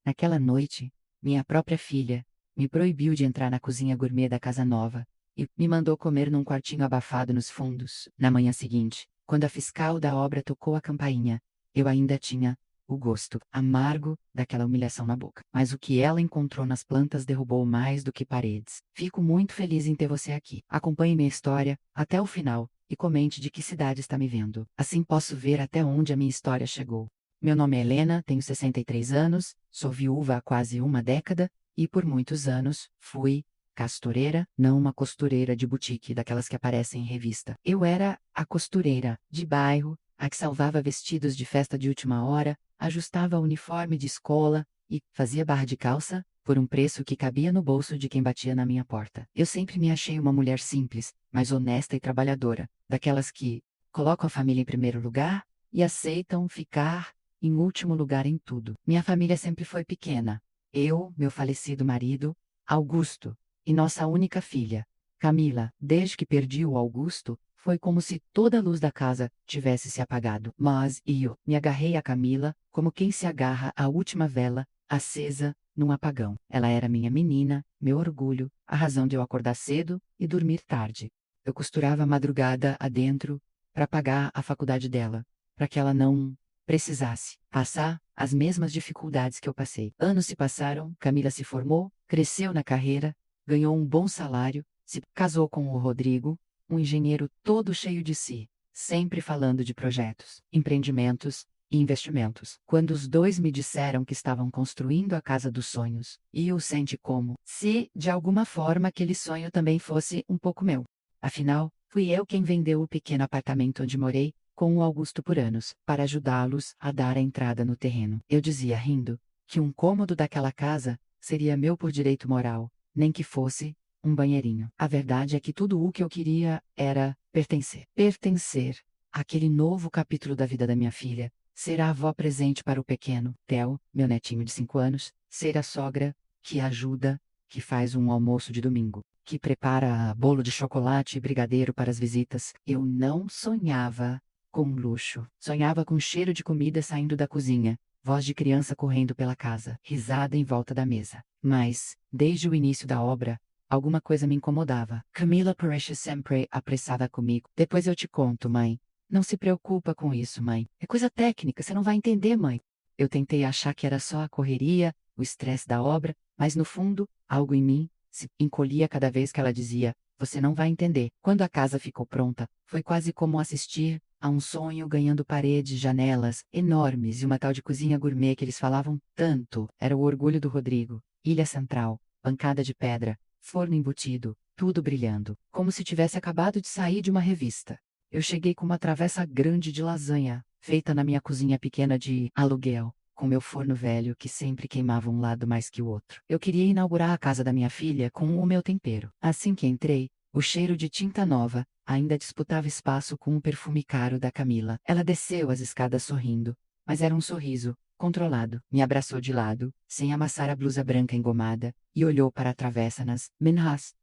Naquela noite, minha própria filha me proibiu de entrar na cozinha gourmet da casa nova e me mandou comer num quartinho abafado nos fundos. Na manhã seguinte, quando a fiscal da obra tocou a campainha, eu ainda tinha o gosto amargo daquela humilhação na boca. Mas o que ela encontrou nas plantas derrubou mais do que paredes. Fico muito feliz em ter você aqui. Acompanhe minha história até o final e comente de que cidade está me vendo. Assim posso ver até onde a minha história chegou. Meu nome é Helena, tenho 63 anos, sou viúva há quase uma década e por muitos anos fui costureira, não uma costureira de boutique daquelas que aparecem em revista. Eu era a costureira de bairro, a que salvava vestidos de festa de última hora, ajustava uniforme de escola e fazia barra de calça por um preço que cabia no bolso de quem batia na minha porta. Eu sempre me achei uma mulher simples, mas honesta e trabalhadora, daquelas que colocam a família em primeiro lugar e aceitam ficar em último lugar em tudo. Minha família sempre foi pequena. Eu, meu falecido marido, Augusto, e nossa única filha, Camila. Desde que perdi o Augusto, foi como se toda a luz da casa tivesse se apagado. Mas eu me agarrei a Camila como quem se agarra à última vela acesa num apagão. Ela era minha menina, meu orgulho, a razão de eu acordar cedo e dormir tarde. Eu costurava a madrugada adentro para pagar a faculdade dela, para que ela não precisasse passar as mesmas dificuldades que eu passei. Anos se passaram, Camila se formou, cresceu na carreira, ganhou um bom salário, se casou com o Rodrigo, um engenheiro todo cheio de si, sempre falando de projetos, empreendimentos e investimentos. Quando os dois me disseram que estavam construindo a casa dos sonhos, e eu senti como se, de alguma forma, aquele sonho também fosse um pouco meu. Afinal, fui eu quem vendeu o pequeno apartamento onde morei com o Augusto por anos, para ajudá-los a dar a entrada no terreno. Eu dizia, rindo, que um cômodo daquela casa seria meu por direito moral, nem que fosse um banheirinho. A verdade é que tudo o que eu queria era pertencer. Pertencer àquele novo capítulo da vida da minha filha, ser a avó presente para o pequeno, Theo, meu netinho de 5 anos, ser a sogra que ajuda, que faz um almoço de domingo, que prepara bolo de chocolate e brigadeiro para as visitas. Eu não sonhava com luxo. Sonhava com cheiro de comida saindo da cozinha, voz de criança correndo pela casa, risada em volta da mesa. Mas, desde o início da obra, alguma coisa me incomodava. Camila parecia sempre apressada comigo. Depois eu te conto, mãe. Não se preocupa com isso, mãe. É coisa técnica, você não vai entender, mãe. Eu tentei achar que era só a correria, o estresse da obra, mas no fundo, algo em mim se encolhia cada vez que ela dizia: você não vai entender. Quando a casa ficou pronta, foi quase como assistir a um sonho ganhando paredes, janelas enormes e uma tal de cozinha gourmet que eles falavam tanto. Era o orgulho do Rodrigo. Ilha central, bancada de pedra, forno embutido, tudo brilhando, como se tivesse acabado de sair de uma revista. Eu cheguei com uma travessa grande de lasanha, feita na minha cozinha pequena de aluguel, com meu forno velho que sempre queimava um lado mais que o outro. Eu queria inaugurar a casa da minha filha com o meu tempero. Assim que entrei, o cheiro de tinta nova ainda disputava espaço com o perfume caro da Camila. Ela desceu as escadas sorrindo, mas era um sorriso controlado. Me abraçou de lado, sem amassar a blusa branca engomada, e olhou para a travessa nas menhas.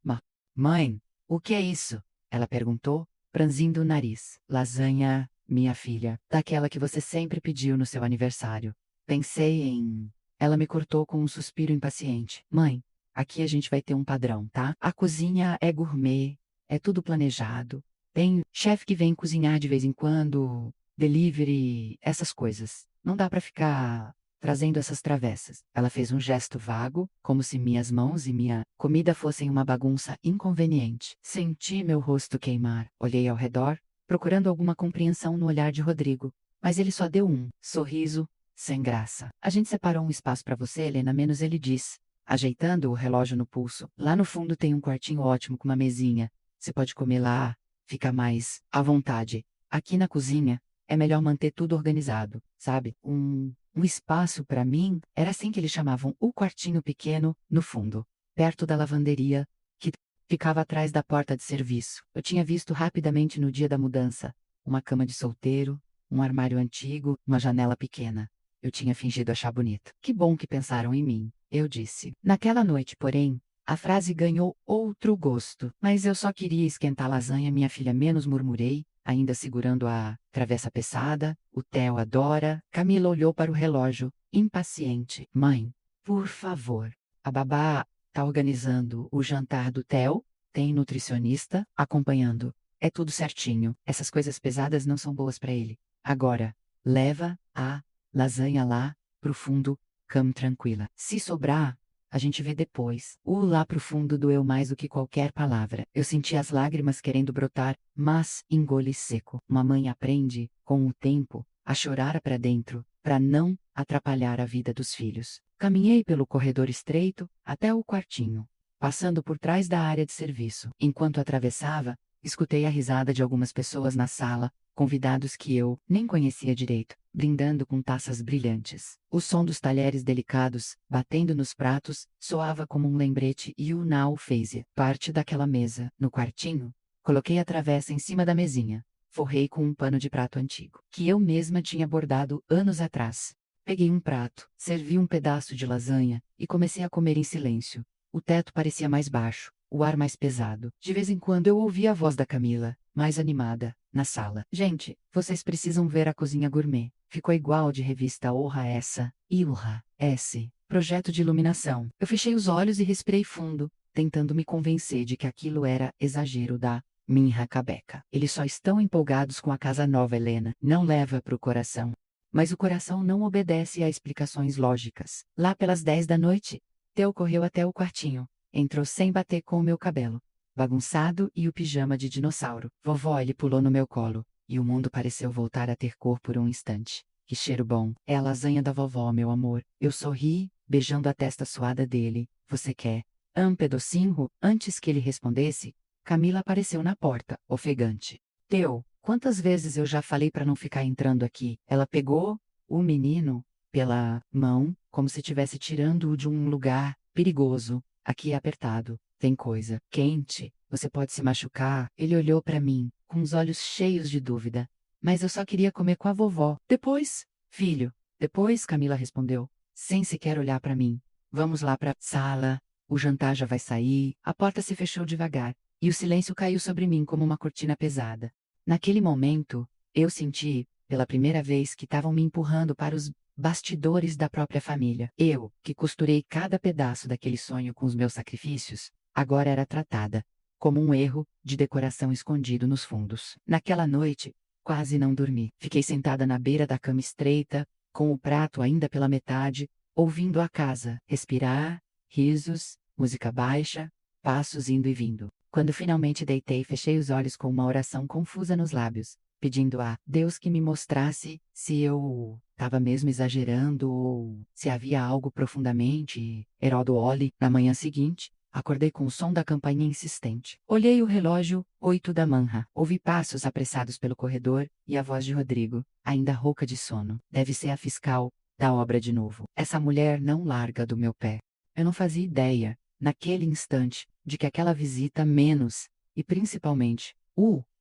Mãe, o que é isso? Ela perguntou, franzindo o nariz. Lasanha, minha filha, daquela que você sempre pediu no seu aniversário. Pensei em... Ela me cortou com um suspiro impaciente. Mãe, aqui a gente vai ter um padrão, tá? A cozinha é gourmet, é tudo planejado. Tem chefe que vem cozinhar de vez em quando, delivery, essas coisas. Não dá pra ficar trazendo essas travessas. Ela fez um gesto vago, como se minhas mãos e minha comida fossem uma bagunça inconveniente. Senti meu rosto queimar. Olhei ao redor, procurando alguma compreensão no olhar de Rodrigo, mas ele só deu um sorriso sem graça. A gente separou um espaço para você, Helena, menos ele disse, ajeitando o relógio no pulso. Lá no fundo tem um quartinho ótimo com uma mesinha. Você pode comer lá, fica mais à vontade. Aqui na cozinha, é melhor manter tudo organizado, sabe? Um espaço para mim, era assim que eles chamavam o quartinho pequeno, no fundo, perto da lavanderia, que ficava atrás da porta de serviço. Eu tinha visto rapidamente no dia da mudança, uma cama de solteiro, um armário antigo, uma janela pequena. Eu tinha fingido achar bonito. Que bom que pensaram em mim, eu disse. Naquela noite, porém, a frase ganhou outro gosto. Mas eu só queria esquentar lasanha, minha filha, menos murmurei, ainda segurando a travessa pesada. O Theo adora. Camila olhou para o relógio, impaciente. Mãe, Por favor. A babá tá organizando o jantar do Theo, tem nutricionista acompanhando. É tudo certinho. Essas coisas pesadas não são boas para ele. Agora, leva a lasanha lá pro fundo, cama tranquila. Se sobrar, a gente vê depois. O lá pro fundo doeu mais do que qualquer palavra. Eu senti as lágrimas querendo brotar, mas engoli seco. Uma mãe aprende, com o tempo, a chorar para dentro, para não atrapalhar a vida dos filhos. Caminhei pelo corredor estreito até o quartinho, passando por trás da área de serviço. Enquanto atravessava, escutei a risada de algumas pessoas na sala, convidados que eu nem conhecia direito, brindando com taças brilhantes. O som dos talheres delicados, batendo nos pratos, soava como um lembrete e o Nau fez parte daquela mesa. No quartinho, coloquei a travessa em cima da mesinha, forrei com um pano de prato antigo, que eu mesma tinha bordado anos atrás. Peguei um prato, servi um pedaço de lasanha e comecei a comer em silêncio. O teto parecia mais baixo, o ar mais pesado. De vez em quando eu ouvia a voz da Camila, mais animada, na sala. Gente, vocês precisam ver a cozinha gourmet. Ficou igual de revista Orra essa. Ilha S. Projeto de iluminação. Eu fechei os olhos e respirei fundo, tentando me convencer de que aquilo era exagero da minha cabeca. Eles só estão empolgados com a casa nova, Helena. Não leva pro coração. Mas o coração não obedece a explicações lógicas. Lá pelas 10 da noite, Theo correu até o quartinho. Entrou sem bater com o meu cabelo, bagunçado e o pijama de dinossauro. Vovó, ele pulou no meu colo, e o mundo pareceu voltar a ter cor por um instante. Que cheiro bom. É a lasanha da vovó, meu amor. Eu sorri, beijando a testa suada dele. Você quer um pedacinho? Antes que ele respondesse, Camila apareceu na porta, ofegante. Theo, quantas vezes eu já falei para não ficar entrando aqui? Ela pegou o menino pela mão, como se estivesse tirando-o de um lugar perigoso. Aqui é apertado, tem coisa quente, você pode se machucar. Ele olhou para mim, com os olhos cheios de dúvida. Mas eu só queria comer com a vovó. Depois, filho. Depois, Camila respondeu, sem sequer olhar para mim. Vamos lá para sala. O jantar já vai sair. A porta se fechou devagar, e o silêncio caiu sobre mim como uma cortina pesada. Naquele momento, eu senti, pela primeira vez, que estavam me empurrando para os bastidores da própria família. Eu, que costurei cada pedaço daquele sonho com os meus sacrifícios, agora era tratada como um erro de decoração escondido nos fundos. Naquela noite, quase não dormi. Fiquei sentada na beira da cama estreita, com o prato ainda pela metade, ouvindo a casa respirar, risos, música baixa, passos indo e vindo. Quando finalmente deitei, fechei os olhos com uma oração confusa nos lábios, pedindo a Deus que me mostrasse se eu estava mesmo exagerando ou se havia algo profundamente Oli. Na manhã seguinte, acordei com o som da campainha insistente. Olhei o relógio, 8 da manhã. Ouvi passos apressados pelo corredor e a voz de Rodrigo, ainda rouca de sono. Deve ser a fiscal da obra de novo. Essa mulher não larga do meu pé. Eu não fazia ideia, naquele instante, de que aquela visita menos, e principalmente,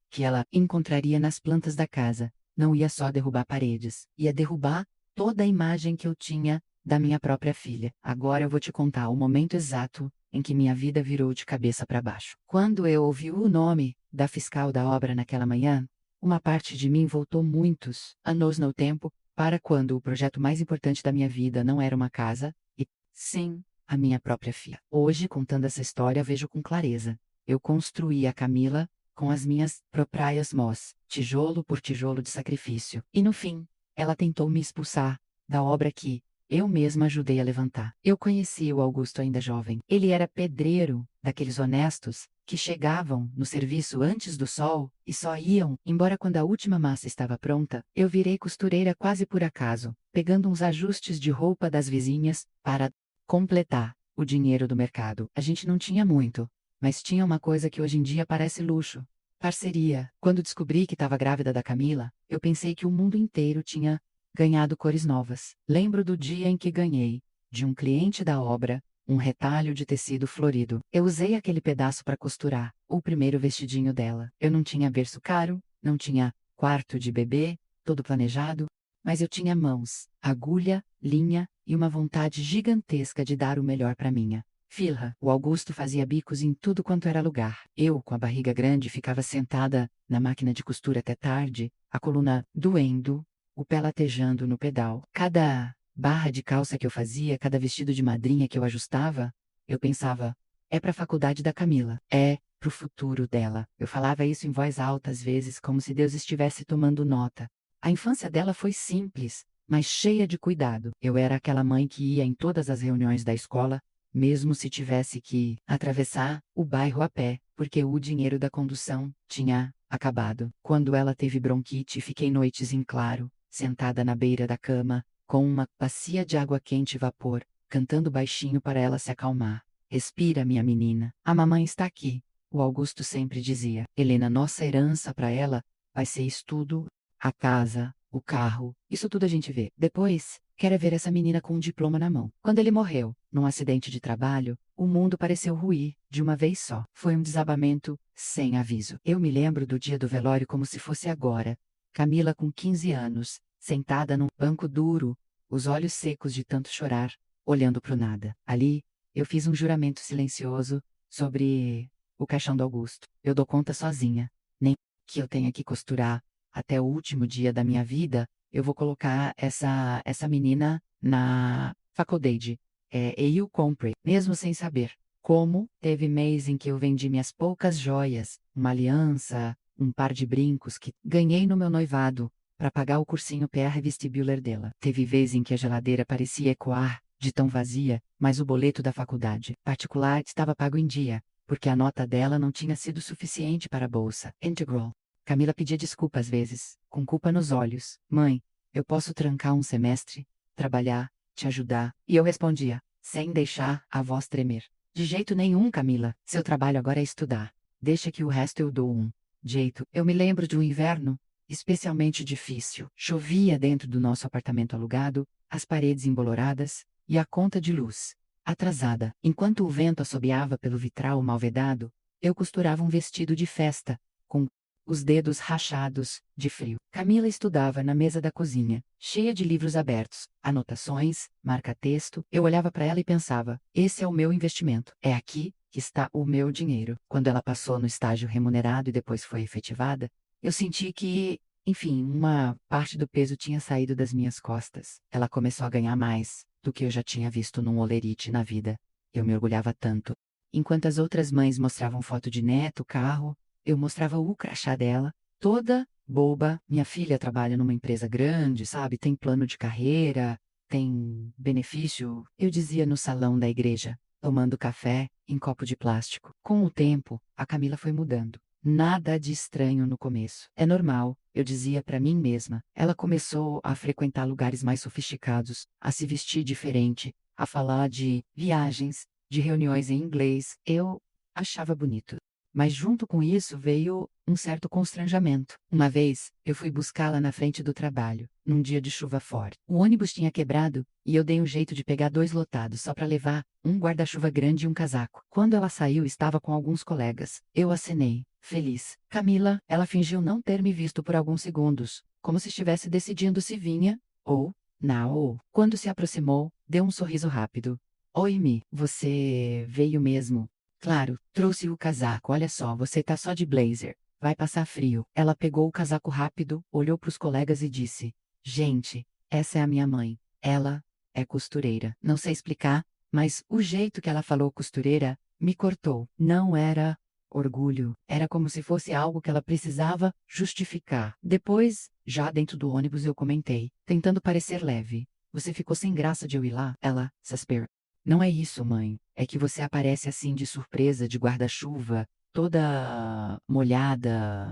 que ela encontraria nas plantas da casa, não ia só derrubar paredes, ia derrubar toda a imagem que eu tinha da minha própria filha. Agora eu vou te contar o momento exato em que minha vida virou de cabeça para baixo. Quando eu ouvi o nome da fiscal da obra naquela manhã, uma parte de mim voltou muitos anos no tempo, para quando o projeto mais importante da minha vida não era uma casa, e sim, a minha própria filha. Hoje, contando essa história, vejo com clareza. Eu construí a Camila com as minhas próprias mãos, tijolo por tijolo de sacrifício. E no fim, ela tentou me expulsar da obra que eu mesma ajudei a levantar. Eu conheci o Augusto ainda jovem. Ele era pedreiro, daqueles honestos, que chegavam no serviço antes do sol e só iam embora quando a última massa estava pronta. Eu virei costureira quase por acaso, pegando uns ajustes de roupa das vizinhas para completar o dinheiro do mercado. A gente não tinha muito, mas tinha uma coisa que hoje em dia parece luxo: parceria. Quando descobri que estava grávida da Camila, eu pensei que o mundo inteiro tinha ganhado cores novas. Lembro do dia em que ganhei, de um cliente da obra, um retalho de tecido florido. Eu usei aquele pedaço para costurar o primeiro vestidinho dela. Eu não tinha berço caro, não tinha quarto de bebê, todo planejado, mas eu tinha mãos, agulha, linha e uma vontade gigantesca de dar o melhor para minha filha. O Augusto fazia bicos em tudo quanto era lugar. Eu, com a barriga grande, ficava sentada na máquina de costura até tarde, a coluna doendo, o pé latejando no pedal. Cada barra de calça que eu fazia, cada vestido de madrinha que eu ajustava, eu pensava, é pra faculdade da Camila, é pro futuro dela. Eu falava isso em voz alta às vezes, como se Deus estivesse tomando nota. A infância dela foi simples, mas cheia de cuidado. Eu era aquela mãe que ia em todas as reuniões da escola, mesmo se tivesse que atravessar o bairro a pé, porque o dinheiro da condução tinha acabado. Quando ela teve bronquite, fiquei noites em claro, sentada na beira da cama, com uma bacia de água quente e vapor, cantando baixinho para ela se acalmar. Respira, minha menina. A mamãe está aqui. O Augusto sempre dizia. Helena, nossa herança para ela vai ser estudo, a casa, o carro. Isso tudo a gente vê. Depois, quero ver essa menina com um diploma na mão. Quando ele morreu, num acidente de trabalho, o mundo pareceu ruir de uma vez só. Foi um desabamento sem aviso. Eu me lembro do dia do velório como se fosse agora. Camila com 15 anos, sentada num banco duro, os olhos secos de tanto chorar, olhando para o nada. Ali, eu fiz um juramento silencioso sobre o caixão do Augusto. Eu dou conta sozinha. Nem que eu tenha que costurar até o último dia da minha vida, eu vou colocar essa menina na faculdade. E eu comprei, mesmo sem saber. Como teve mês em que eu vendi minhas poucas joias, uma aliança, um par de brincos que ganhei no meu noivado, para pagar o cursinho PR Vestibular dela. Teve vez em que a geladeira parecia ecoar, de tão vazia, mas o boleto da faculdade particular estava pago em dia, porque a nota dela não tinha sido suficiente para a bolsa. Integral. Camila pedia desculpa às vezes, com culpa nos olhos. Mãe, eu posso trancar um semestre, trabalhar, te ajudar? E eu respondia, sem deixar a voz tremer. De jeito nenhum, Camila. Seu trabalho agora é estudar. Deixa que o resto eu dou um jeito. Eu me lembro de um inverno especialmente difícil. Chovia dentro do nosso apartamento alugado, as paredes emboloradas e a conta de luz atrasada. Enquanto o vento assobiava pelo vitral mal vedado, eu costurava um vestido de festa, com os dedos rachados de frio. Camila estudava na mesa da cozinha, cheia de livros abertos, anotações, marca-texto. Eu olhava para ela e pensava, esse é o meu investimento. É aqui que está o meu dinheiro. Quando ela passou no estágio remunerado e depois foi efetivada, eu senti que, enfim, uma parte do peso tinha saído das minhas costas. Ela começou a ganhar mais do que eu já tinha visto num olerite na vida. Eu me orgulhava tanto. Enquanto as outras mães mostravam foto de neto, carro, eu mostrava o crachá dela, toda boba. Minha filha trabalha numa empresa grande, sabe? Tem plano de carreira, tem benefício. Eu dizia no salão da igreja, tomando café em copo de plástico. Com o tempo, a Camila foi mudando. Nada de estranho no começo. É normal, eu dizia para mim mesma. Ela começou a frequentar lugares mais sofisticados, a se vestir diferente, a falar de viagens, de reuniões em inglês. Eu achava bonito. Mas junto com isso veio um certo constrangimento. Uma vez, eu fui buscá-la na frente do trabalho, num dia de chuva forte. O ônibus tinha quebrado, e eu dei um jeito de pegar 2 lotados só para levar um guarda-chuva grande e um casaco. Quando ela saiu, estava com alguns colegas. Eu acenei, feliz. Camila, ela fingiu não ter me visto por alguns segundos, como se estivesse decidindo se vinha, ou não. Quando se aproximou, deu um sorriso rápido. Oi, Mi, você veio mesmo? Claro, trouxe o casaco. Olha só, você tá só de blazer. Vai passar frio. Ela pegou o casaco rápido, olhou para os colegas e disse: Gente, essa é a minha mãe. Ela é costureira. Não sei explicar, mas o jeito que ela falou costureira me cortou. Não era orgulho. Era como se fosse algo que ela precisava justificar. Depois, já dentro do ônibus, eu comentei, tentando parecer leve. Você ficou sem graça de eu ir lá? Ela, Sasper. Não é isso, mãe. É que você aparece assim de surpresa, de guarda-chuva, toda molhada,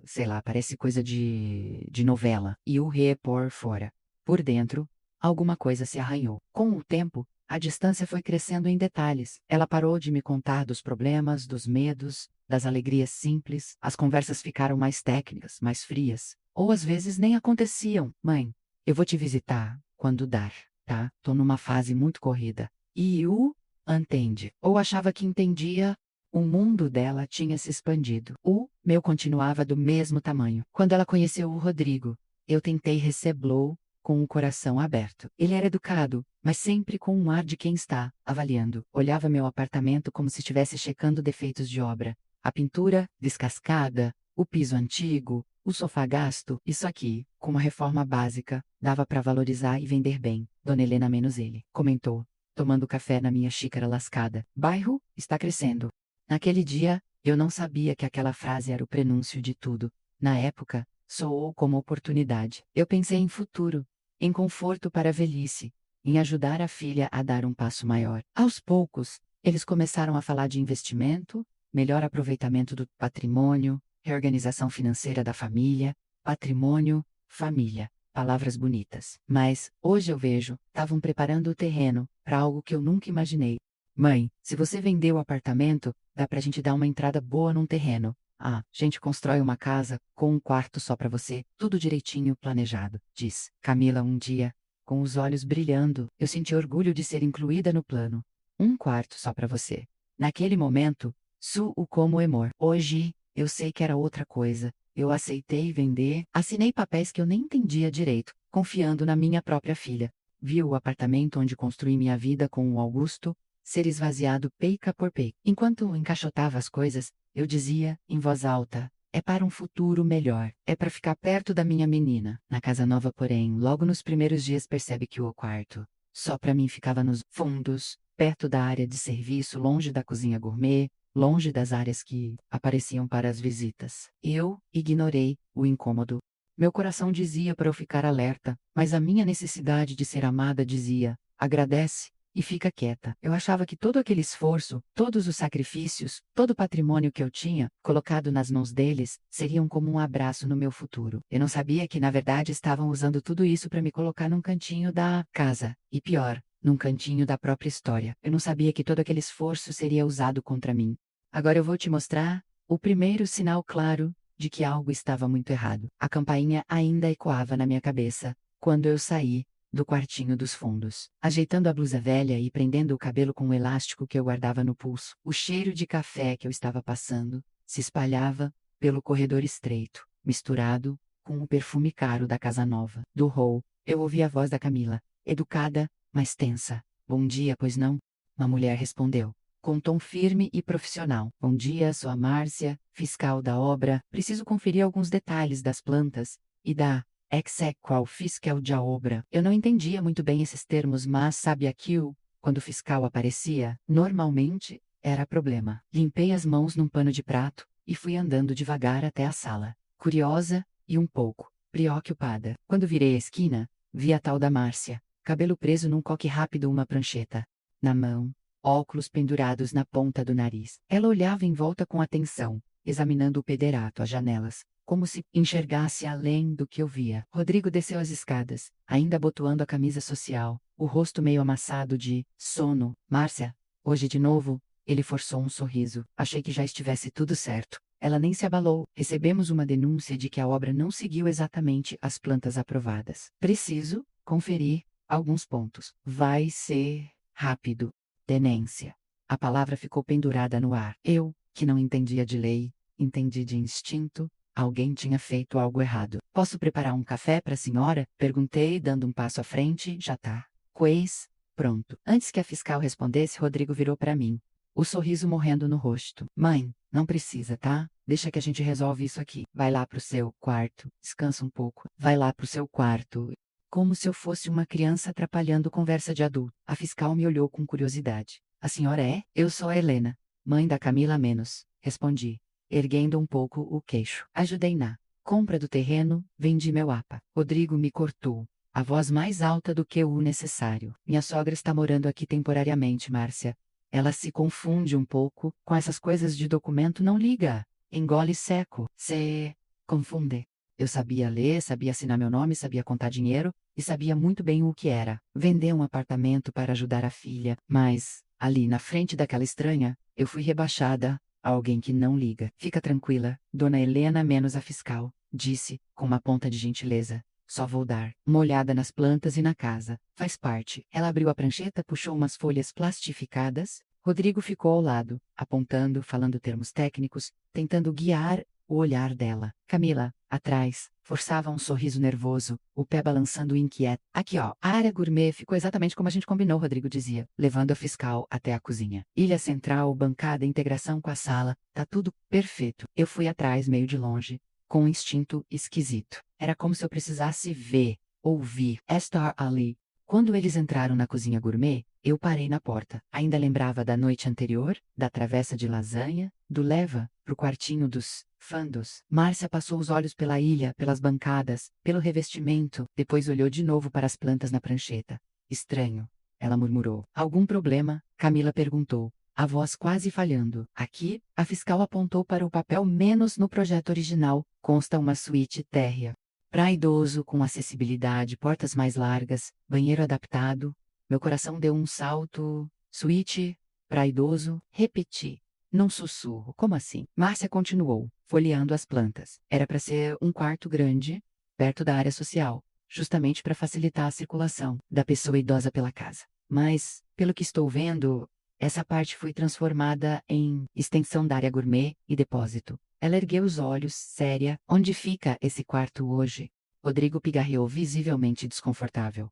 sei lá, parece coisa de novela. E o rê por fora. Por dentro, alguma coisa se arranhou. Com o tempo, a distância foi crescendo em detalhes. Ela parou de me contar dos problemas, dos medos, das alegrias simples. As conversas ficaram mais técnicas, mais frias. Ou às vezes nem aconteciam. Mãe, eu vou te visitar quando dar, tá? Tô numa fase muito corrida. E o entende, ou achava que entendia, o mundo dela tinha se expandido. O meu continuava do mesmo tamanho. Quando ela conheceu o Rodrigo, eu tentei recebê-lo com o coração aberto. Ele era educado, mas sempre com um ar de quem está avaliando. Olhava meu apartamento como se estivesse checando defeitos de obra. A pintura descascada, o piso antigo, O sofá gasto, isso aqui, com uma reforma básica, dava para valorizar e vender bem. Dona Helena menos ele, comentou, tomando café na minha xícara lascada. Bairro, está crescendo. Naquele dia, eu não sabia que aquela frase era o prenúncio de tudo. Na época, soou como oportunidade. Eu pensei em futuro, em conforto para a velhice, em ajudar a filha a dar um passo maior. Aos poucos, eles começaram a falar de investimento, melhor aproveitamento do patrimônio, reorganização financeira da família, patrimônio, família. Palavras bonitas. Mas, hoje eu vejo, estavam preparando o terreno para algo que eu nunca imaginei. Mãe, se você vender o apartamento, dá pra gente dar uma entrada boa num terreno. Ah, gente constrói uma casa com um quarto só pra você, tudo direitinho planejado, diz Camila um dia, com os olhos brilhando. Eu senti orgulho de ser incluída no plano. Um quarto só pra você. Naquele momento, suou como emor. Hoje, eu sei que era outra coisa. Eu aceitei vender, assinei papéis que eu nem entendia direito, confiando na minha própria filha. Vi o apartamento onde construí minha vida com o Augusto ser esvaziado peica por peica. Enquanto encaixotava as coisas, eu dizia, em voz alta, é para um futuro melhor, é para ficar perto da minha menina. Na casa nova, porém, logo nos primeiros dias percebe que o quarto, só para mim ficava nos fundos, perto da área de serviço, longe da cozinha gourmet, longe das áreas que apareciam para as visitas. Eu ignorei o incômodo. Meu coração dizia para eu ficar alerta, mas a minha necessidade de ser amada dizia, agradece e fica quieta. Eu achava que todo aquele esforço, todos os sacrifícios, todo o patrimônio que eu tinha, colocado nas mãos deles, seriam como um abraço no meu futuro. Eu não sabia que, na verdade, estavam usando tudo isso para me colocar num cantinho da casa. E pior, num cantinho da própria história. Eu não sabia que todo aquele esforço seria usado contra mim. Agora eu vou te mostrar o primeiro sinal claro de que algo estava muito errado. A campainha ainda ecoava na minha cabeça quando eu saí do quartinho dos fundos, ajeitando a blusa velha e prendendo o cabelo com um elástico que eu guardava no pulso. O cheiro de café que eu estava passando se espalhava pelo corredor estreito, misturado com o perfume caro da casa nova. Do hall, eu ouvi a voz da Camila, educada, mas tensa. Bom dia, pois não? Uma mulher respondeu, com tom firme e profissional. Bom dia, sou a Márcia, fiscal da obra. Preciso conferir alguns detalhes das plantas e da exequal fiscal da obra. Eu não entendia muito bem esses termos, mas sabia que quando o fiscal aparecia, normalmente, era problema. Limpei as mãos num pano de prato e fui andando devagar até a sala, curiosa e um pouco preocupada. Quando virei a esquina, vi a tal da Márcia, cabelo preso num coque rápido, uma prancheta na mão, óculos pendurados na ponta do nariz. Ela olhava em volta com atenção, examinando o pederato às janelas, como se enxergasse além do que eu via. Rodrigo desceu as escadas, ainda abotoando a camisa social, o rosto meio amassado de sono. Márcia, hoje de novo? Ele forçou um sorriso. Achei que já estivesse tudo certo. Ela nem se abalou. Recebemos uma denúncia de que a obra não seguiu exatamente as plantas aprovadas. Preciso conferir alguns pontos. Vai ser rápido. Tenência. A palavra ficou pendurada no ar. Eu, que não entendia de lei, entendi de instinto. Alguém tinha feito algo errado. Posso preparar um café para a senhora? Perguntei, dando um passo à frente. Já tá. Pois, pronto. Antes que a fiscal respondesse, Rodrigo virou para mim, o sorriso morrendo no rosto. Mãe, não precisa, tá? Deixa que a gente resolve isso aqui. Vai lá pro seu quarto. Descansa um pouco. Vai lá pro seu quarto. Como se eu fosse uma criança atrapalhando conversa de adulto. A fiscal me olhou com curiosidade. A senhora é? Eu sou a Helena, mãe da Camila Menos. Respondi, erguendo um pouco o queixo. Ajudei na compra do terreno, vendi meu APA. Rodrigo me cortou, a voz mais alta do que o necessário. Minha sogra está morando aqui temporariamente, Márcia. Ela se confunde um pouco com essas coisas de documento, não liga. Engole seco. Se confunde. Eu sabia ler, sabia assinar meu nome, sabia contar dinheiro e sabia muito bem o que era vender um apartamento para ajudar a filha. Mas, ali na frente daquela estranha, eu fui rebaixada a alguém que não liga. Fica tranquila, dona Helena menos a fiscal, disse, com uma ponta de gentileza. Só vou dar uma olhada nas plantas e na casa. Faz parte. Ela abriu a prancheta, puxou umas folhas plastificadas. Rodrigo ficou ao lado, apontando, falando termos técnicos, tentando guiar o olhar dela. Camila, atrás, forçava um sorriso nervoso, o pé balançando inquieto. Aqui ó, a área gourmet ficou exatamente como a gente combinou, Rodrigo dizia, levando a fiscal até a cozinha. Ilha central, bancada, integração com a sala, tá tudo perfeito. Eu fui atrás meio de longe, com um instinto esquisito. Era como se eu precisasse ver, ouvir, estar ali. Quando eles entraram na cozinha gourmet, eu parei na porta. Ainda lembrava da noite anterior, da travessa de lasanha, do leva pro quartinho dos fandos. Márcia passou os olhos pela ilha, pelas bancadas, pelo revestimento, depois olhou de novo para as plantas na prancheta. Estranho, ela murmurou. Algum problema? Camila perguntou, a voz quase falhando. Aqui, a fiscal apontou para o papel menos no projeto original, consta uma suíte térrea. Pra idoso, com acessibilidade, portas mais largas, banheiro adaptado. Meu coração deu um salto. Suíte, pra idoso, repeti. Num sussurro, como assim? Márcia continuou, folheando as plantas. Era para ser um quarto grande, perto da área social, justamente para facilitar a circulação da pessoa idosa pela casa. Mas, pelo que estou vendo, essa parte foi transformada em extensão da área gourmet e depósito. Ela ergueu os olhos, séria. Onde fica esse quarto hoje? Rodrigo pigarreou visivelmente desconfortável.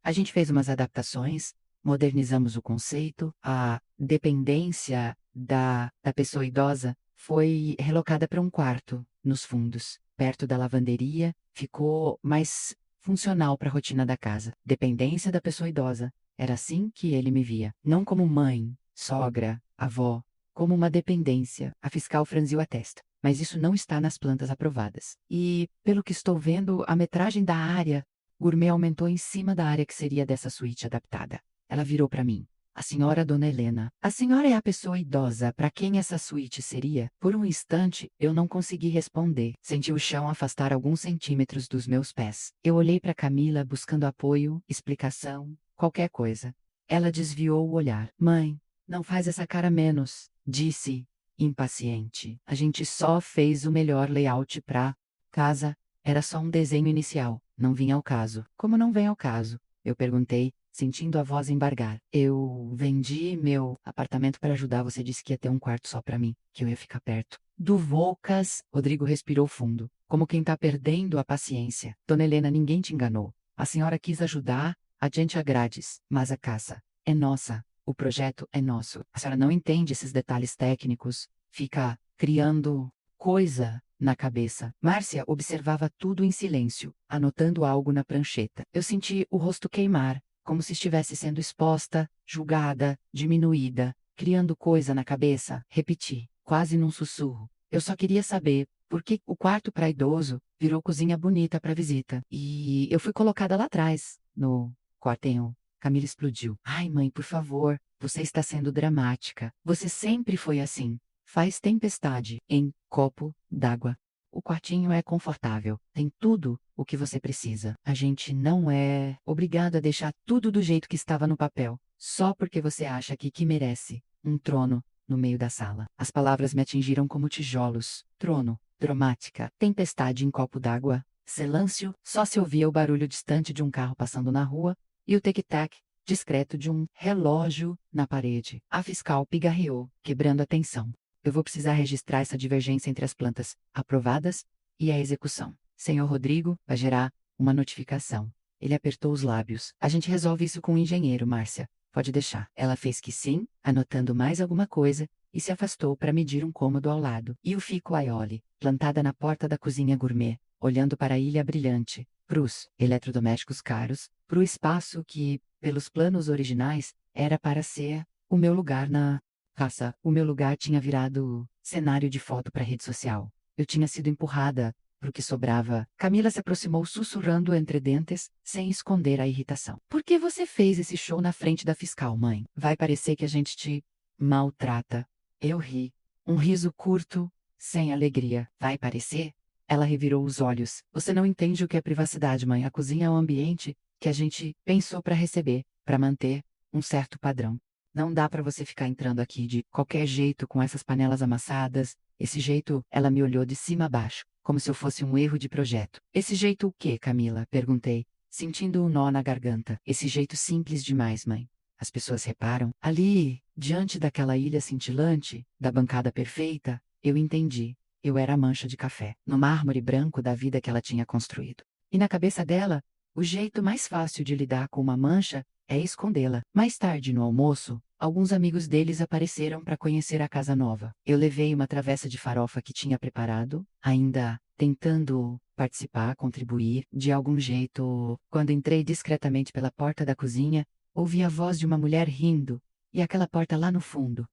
A gente fez umas adaptações, modernizamos o conceito, a dependência da pessoa idosa foi relocada para um quarto, nos fundos, perto da lavanderia, ficou mais funcional para a rotina da casa. Dependência da pessoa idosa. Era assim que ele me via. Não como mãe, sogra, avó, como uma dependência. A fiscal franziu a testa. Mas isso não está nas plantas aprovadas. E, pelo que estou vendo, a metragem da área gourmet aumentou em cima da área que seria dessa suíte adaptada. Ela virou para mim. A senhora Dona Helena. A senhora é a pessoa idosa para quem essa suíte seria? Por um instante, eu não consegui responder. Senti o chão afastar alguns centímetros dos meus pés. Eu olhei para Camila buscando apoio, explicação, qualquer coisa. Ela desviou o olhar. Mãe, não faz essa cara menos, disse, impaciente. A gente só fez o melhor layout pra casa. Era só um desenho inicial. Não vinha ao caso. Como não vem ao caso? Eu perguntei, sentindo a voz embargar. Eu vendi meu apartamento para ajudar. Você disse que ia ter um quarto só para mim, que eu ia ficar perto. Do Volcas, Rodrigo respirou fundo, como quem tá perdendo a paciência. Dona Helena, ninguém te enganou. A senhora quis ajudar, adiante a grades, mas a casa é nossa. O projeto é nosso. A senhora não entende esses detalhes técnicos. Fica criando coisa na cabeça. Márcia observava tudo em silêncio, anotando algo na prancheta. Eu senti o rosto queimar, como se estivesse sendo exposta, julgada, diminuída, criando coisa na cabeça. Repeti, quase num sussurro. Eu só queria saber por que o quarto para idoso virou cozinha bonita para visita. E eu fui colocada lá atrás, no quartinho. Camila explodiu. Ai, mãe, por favor, você está sendo dramática. Você sempre foi assim. Faz tempestade em copo d'água. O quartinho é confortável, tem tudo o que você precisa. A gente não é obrigado a deixar tudo do jeito que estava no papel, só porque você acha que merece um trono no meio da sala. As palavras me atingiram como tijolos. Trono, dramática, tempestade em copo d'água, silêncio, só se ouvia o barulho distante de um carro passando na rua e o tic-tac discreto de um relógio na parede. A fiscal pigarreou, quebrando a tensão. Eu vou precisar registrar essa divergência entre as plantas aprovadas e a execução. Senhor Rodrigo, vai gerar uma notificação. Ele apertou os lábios. A gente resolve isso com o engenheiro, Márcia. Pode deixar. Ela fez que sim, anotando mais alguma coisa, e se afastou para medir um cômodo ao lado. E o Fico Aioli, plantada na porta da cozinha gourmet, olhando para a ilha brilhante, pros eletrodomésticos caros, pro espaço que, pelos planos originais, era para ser o meu lugar na raça. O meu lugar tinha virado cenário de foto para rede social. Eu tinha sido empurrada pro que sobrava. Camila se aproximou sussurrando entre dentes, sem esconder a irritação. Por que você fez esse show na frente da fiscal, mãe? Vai parecer que a gente te maltrata. Eu ri. Um riso curto, sem alegria. Vai parecer? Ela revirou os olhos. Você não entende o que é privacidade, mãe. A cozinha é um ambiente que a gente pensou para receber, para manter um certo padrão. Não dá para você ficar entrando aqui de qualquer jeito com essas panelas amassadas. Esse jeito, ela me olhou de cima a baixo, como se eu fosse um erro de projeto. Esse jeito o quê, Camila? Perguntei, sentindo um nó na garganta. Esse jeito simples demais, mãe. As pessoas reparam. Ali, diante daquela ilha cintilante, da bancada perfeita, eu entendi. Eu era a mancha de café, no mármore branco da vida que ela tinha construído. E na cabeça dela, o jeito mais fácil de lidar com uma mancha é escondê-la. Mais tarde no almoço, alguns amigos deles apareceram para conhecer a casa nova. Eu levei uma travessa de farofa que tinha preparado, ainda tentando participar, contribuir de algum jeito. Quando entrei discretamente pela porta da cozinha, ouvi a voz de uma mulher rindo. E aquela porta lá no fundo.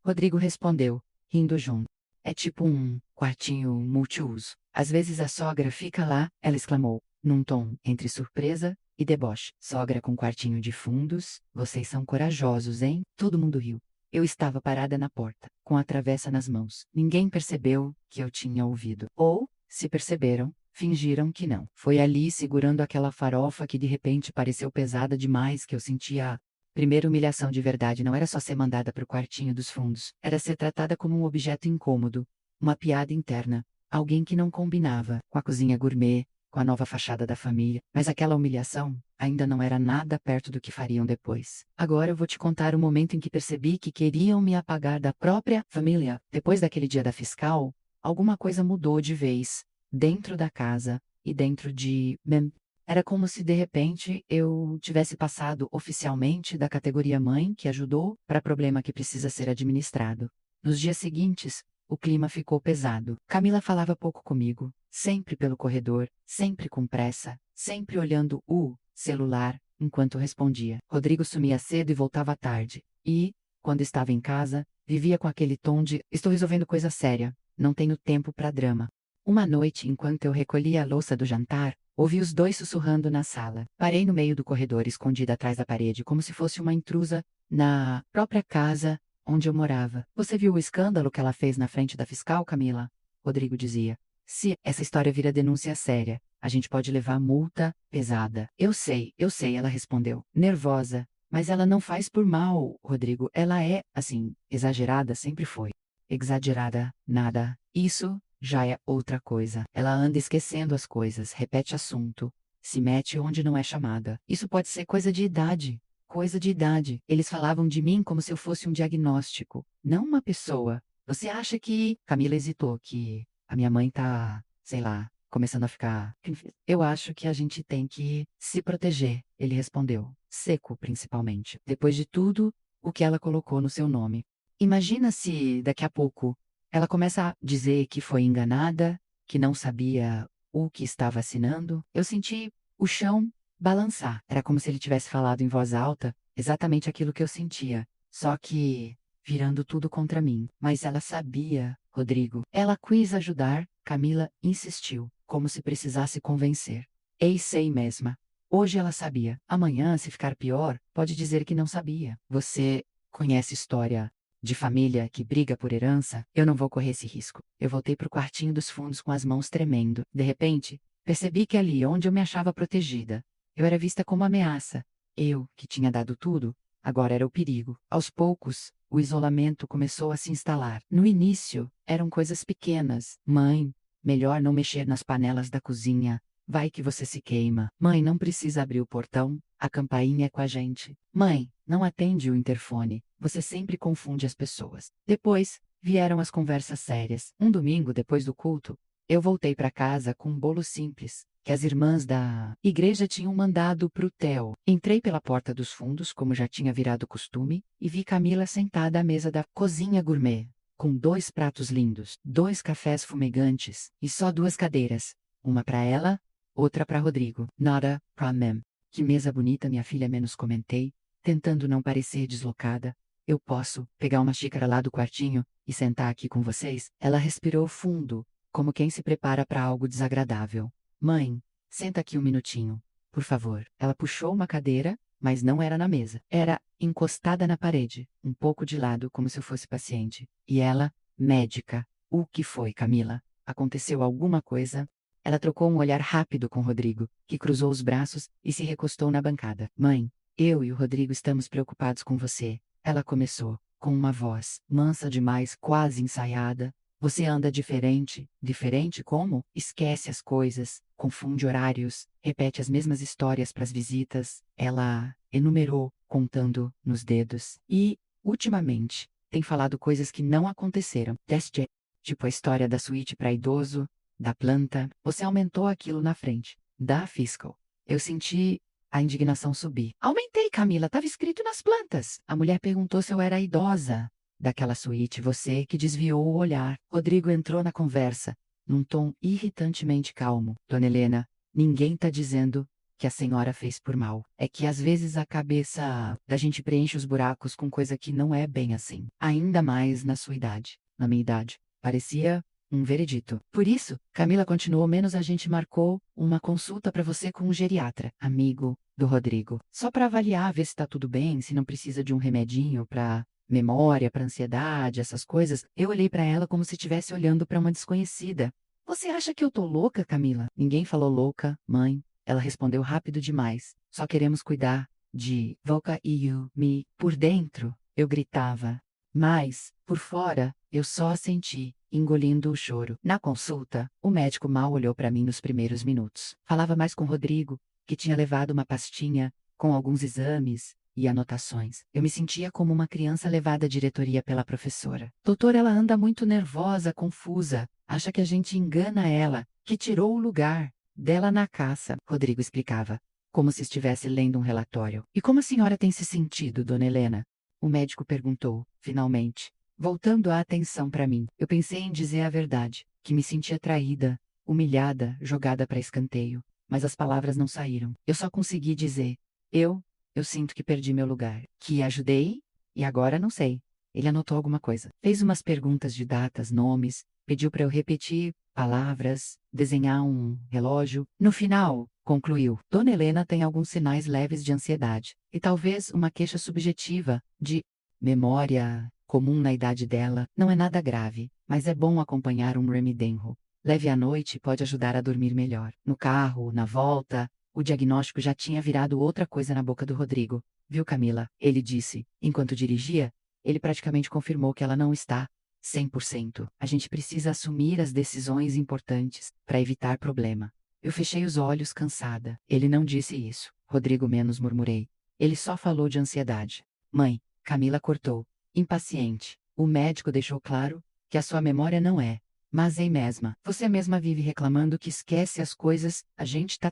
Rodrigo respondeu, rindo junto. É tipo um quartinho multiuso. Às vezes a sogra fica lá, ela exclamou, num tom entre surpresa e deboche. Sogra com quartinho de fundos, vocês são corajosos, hein? Todo mundo riu. Eu estava parada na porta, com a travessa nas mãos. Ninguém percebeu que eu tinha ouvido. Ou, se perceberam, fingiram que não. Foi ali, segurando aquela farofa que de repente pareceu pesada demais, que eu sentia a primeira humilhação de verdade. Não era só ser mandada para o quartinho dos fundos. Era ser tratada como um objeto incômodo, uma piada interna, alguém que não combinava com a cozinha gourmet, com a nova fachada da família. Mas aquela humilhação ainda não era nada perto do que fariam depois. Agora eu vou te contar o momento em que percebi que queriam me apagar da própria família. Depois daquele dia da fiscal, alguma coisa mudou de vez, dentro da casa e dentro de mim. Era como se de repente eu tivesse passado oficialmente da categoria mãe que ajudou para problema que precisa ser administrado. Nos dias seguintes, o clima ficou pesado. Camila falava pouco comigo, sempre pelo corredor, sempre com pressa, sempre olhando o celular enquanto respondia. Rodrigo sumia cedo e voltava à tarde. E, quando estava em casa, vivia com aquele tom de: estou resolvendo coisa séria, não tenho tempo para drama. Uma noite, enquanto eu recolhia a louça do jantar, ouvi os dois sussurrando na sala. Parei no meio do corredor, escondida atrás da parede, como se fosse uma intrusa na própria casa onde eu morava. Você viu o escândalo que ela fez na frente da fiscal, Camila? Rodrigo dizia. Se essa história vira denúncia séria, a gente pode levar multa pesada. Eu sei, ela respondeu, nervosa. Mas ela não faz por mal, Rodrigo. Ela é, assim, exagerada, sempre foi. Exagerada, nada. Isso já é outra coisa. Ela anda esquecendo as coisas, repete assunto, se mete onde não é chamada. Isso pode ser coisa de idade. Coisa de idade. Eles falavam de mim como se eu fosse um diagnóstico, não uma pessoa. Você acha que... Camila hesitou, que a minha mãe tá, sei lá, começando a ficar... Eu acho que a gente tem que se proteger, ele respondeu. Seco, principalmente. Depois de tudo o que ela colocou no seu nome. Imagina se, daqui a pouco, ela começa a dizer que foi enganada, que não sabia o que estava assinando. Eu senti o chão balançar. Era como se ele tivesse falado em voz alta exatamente aquilo que eu sentia, só que virando tudo contra mim. Mas ela sabia, Rodrigo. Ela quis ajudar, Camila insistiu, como se precisasse convencer. Ei, sei mesma. Hoje ela sabia. Amanhã, se ficar pior, pode dizer que não sabia. Você conhece história de família que briga por herança? Eu não vou correr esse risco. Eu voltei pro quartinho dos fundos com as mãos tremendo. De repente, percebi que ali onde eu me achava protegida, eu era vista como ameaça. Eu, que tinha dado tudo, agora era o perigo. Aos poucos, o isolamento começou a se instalar. No início, eram coisas pequenas. Mãe, melhor não mexer nas panelas da cozinha. Vai que você se queima. Mãe, não precisa abrir o portão. A campainha é com a gente. Mãe, não atende o interfone. Você sempre confunde as pessoas. Depois, vieram as conversas sérias. Um domingo depois do culto, eu voltei para casa com um bolo simples, que as irmãs da igreja tinham mandado pro Theo. Entrei pela porta dos fundos, como já tinha virado costume, e vi Camila sentada à mesa da cozinha gourmet, com 2 pratos lindos, 2 cafés fumegantes e só 2 cadeiras. Uma para ela, outra para Rodrigo. Nada pra mim. Que mesa bonita, minha filha, menos comentei, tentando não parecer deslocada. Eu posso pegar uma xícara lá do quartinho e sentar aqui com vocês? Ela respirou fundo, como quem se prepara para algo desagradável. Mãe, senta aqui um minutinho, por favor. Ela puxou uma cadeira, mas não era na mesa. Era encostada na parede, um pouco de lado, como se eu fosse paciente. E ela, médica. O que foi, Camila? Aconteceu alguma coisa? Ela trocou um olhar rápido com Rodrigo, que cruzou os braços e se recostou na bancada. Mãe, eu e o Rodrigo estamos preocupados com você. Ela começou, com uma voz mansa demais, quase ensaiada. Você anda diferente. Diferente como? Esquece as coisas, confunde horários, repete as mesmas histórias para as visitas. Ela enumerou, contando nos dedos. E, ultimamente, tem falado coisas que não aconteceram. Teste, tipo a história da suíte para idoso, da planta. Você aumentou aquilo na frente. Da fiscal. Eu senti A indignação subiu. Aumentei, Camila, tava escrito nas plantas. A mulher perguntou se eu era idosa. Daquela suíte, você que desviou o olhar. Rodrigo entrou na conversa, num tom irritantemente calmo. Dona Helena, ninguém tá dizendo que a senhora fez por mal. É que às vezes a cabeça da gente preenche os buracos com coisa que não é bem assim. Ainda mais na sua idade. Na minha idade. Parecia um veredito. Por isso, Camila continuou, menos a gente marcou uma consulta para você com um geriatra, amigo do Rodrigo. Só para avaliar, ver se tá tudo bem, se não precisa de um remedinho para memória, para ansiedade, essas coisas. Eu olhei para ela como se estivesse olhando para uma desconhecida. Você acha que eu tô louca, Camila? Ninguém falou louca, mãe. Ela respondeu rápido demais. Só queremos cuidar de Volca e you, me. Por dentro, eu gritava. Mas, por fora, eu só assenti, engolindo o choro. Na consulta, o médico mal olhou para mim nos primeiros minutos. Falava mais com Rodrigo, que tinha levado uma pastinha com alguns exames e anotações. Eu me sentia como uma criança levada à diretoria pela professora. Doutor, ela anda muito nervosa, confusa. Acha que a gente engana ela, que tirou o lugar dela na caça, Rodrigo explicava, como se estivesse lendo um relatório. E como a senhora tem se sentido, dona Helena? O médico perguntou, finalmente, voltando a atenção para mim. Eu pensei em dizer a verdade, que me sentia traída, humilhada, jogada para escanteio, mas as palavras não saíram. Eu só consegui dizer, eu sinto que perdi meu lugar, que ajudei e agora não sei. Ele anotou alguma coisa. Fez umas perguntas de datas, nomes, pediu para eu repetir palavras, desenhar um relógio. No final, concluiu, Dona Helena tem alguns sinais leves de ansiedade e talvez uma queixa subjetiva de memória comum na idade dela. Não é nada grave, mas é bom acompanhar um Remedenro. Leve à noite e pode ajudar a dormir melhor. No carro, na volta, o diagnóstico já tinha virado outra coisa na boca do Rodrigo. Viu, Camila? Ele disse, enquanto dirigia. Ele praticamente confirmou que ela não está 100%. A gente precisa assumir as decisões importantes para evitar problema. Eu fechei os olhos cansada. Ele não disse isso. Rodrigo menos, murmurei. Ele só falou de ansiedade. Mãe, Camila cortou. Impaciente. O médico deixou claro que a sua memória não é. Mas ei mesma. Você mesma vive reclamando que esquece as coisas. A gente tá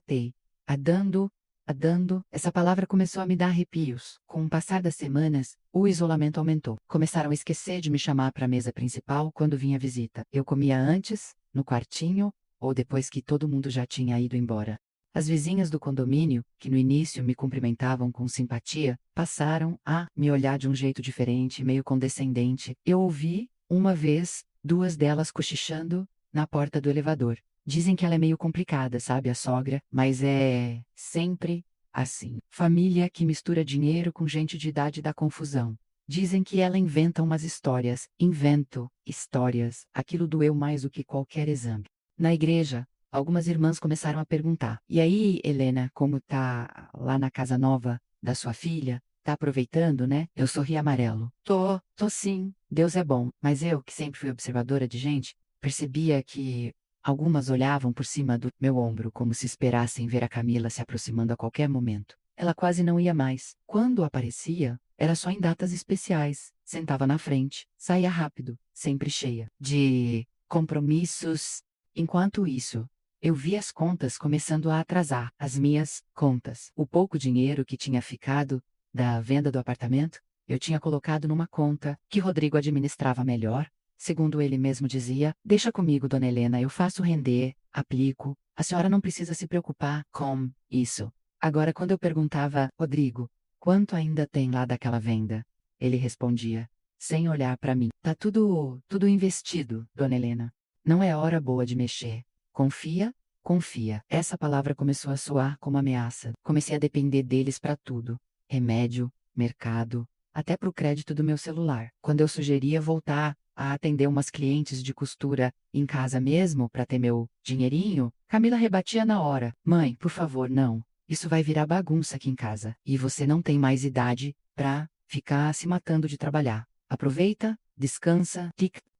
adando. Essa palavra começou a me dar arrepios. Com o passar das semanas, o isolamento aumentou. Começaram a esquecer de me chamar para a mesa principal quando vinha visita. Eu comia antes, no quartinho, ou depois que todo mundo já tinha ido embora. As vizinhas do condomínio, que no início me cumprimentavam com simpatia, passaram a me olhar de um jeito diferente, meio condescendente. Eu ouvi, uma vez, duas delas cochichando na porta do elevador. Dizem que ela é meio complicada, sabe, a sogra, mas é sempre assim. Família que mistura dinheiro com gente de idade dá confusão. Dizem que ela inventa umas histórias. Invento histórias. Aquilo doeu mais do que qualquer exame. Na igreja, algumas irmãs começaram a perguntar: E aí, Helena, como tá lá na casa nova da sua filha? Tá aproveitando, né? Eu sorri amarelo. Tô sim. Deus é bom. Mas eu, que sempre fui observadora de gente, percebia que algumas olhavam por cima do meu ombro como se esperassem ver a Camila se aproximando a qualquer momento. Ela quase não ia mais. Quando aparecia, era só em datas especiais. Sentava na frente, saía rápido, sempre cheia de compromissos. Enquanto isso, eu vi as contas começando a atrasar. As minhas contas. O pouco dinheiro que tinha ficado da venda do apartamento, eu tinha colocado numa conta que Rodrigo administrava melhor. Segundo ele mesmo dizia, deixa comigo, dona Helena, eu faço render, aplico, a senhora não precisa se preocupar com isso. Agora, quando eu perguntava, Rodrigo, quanto ainda tem lá daquela venda? Ele respondia, sem olhar para mim, tá tudo investido, dona Helena. Não é hora boa de mexer. Confia? Confia. Essa palavra começou a soar como ameaça. Comecei a depender deles para tudo. Remédio, mercado, até para o crédito do meu celular. Quando eu sugeria voltar a atender umas clientes de costura em casa mesmo para ter meu dinheirinho, Camila rebatia na hora. Mãe, por favor, não. Isso vai virar bagunça aqui em casa. E você não tem mais idade para ficar se matando de trabalhar. Aproveita, descansa,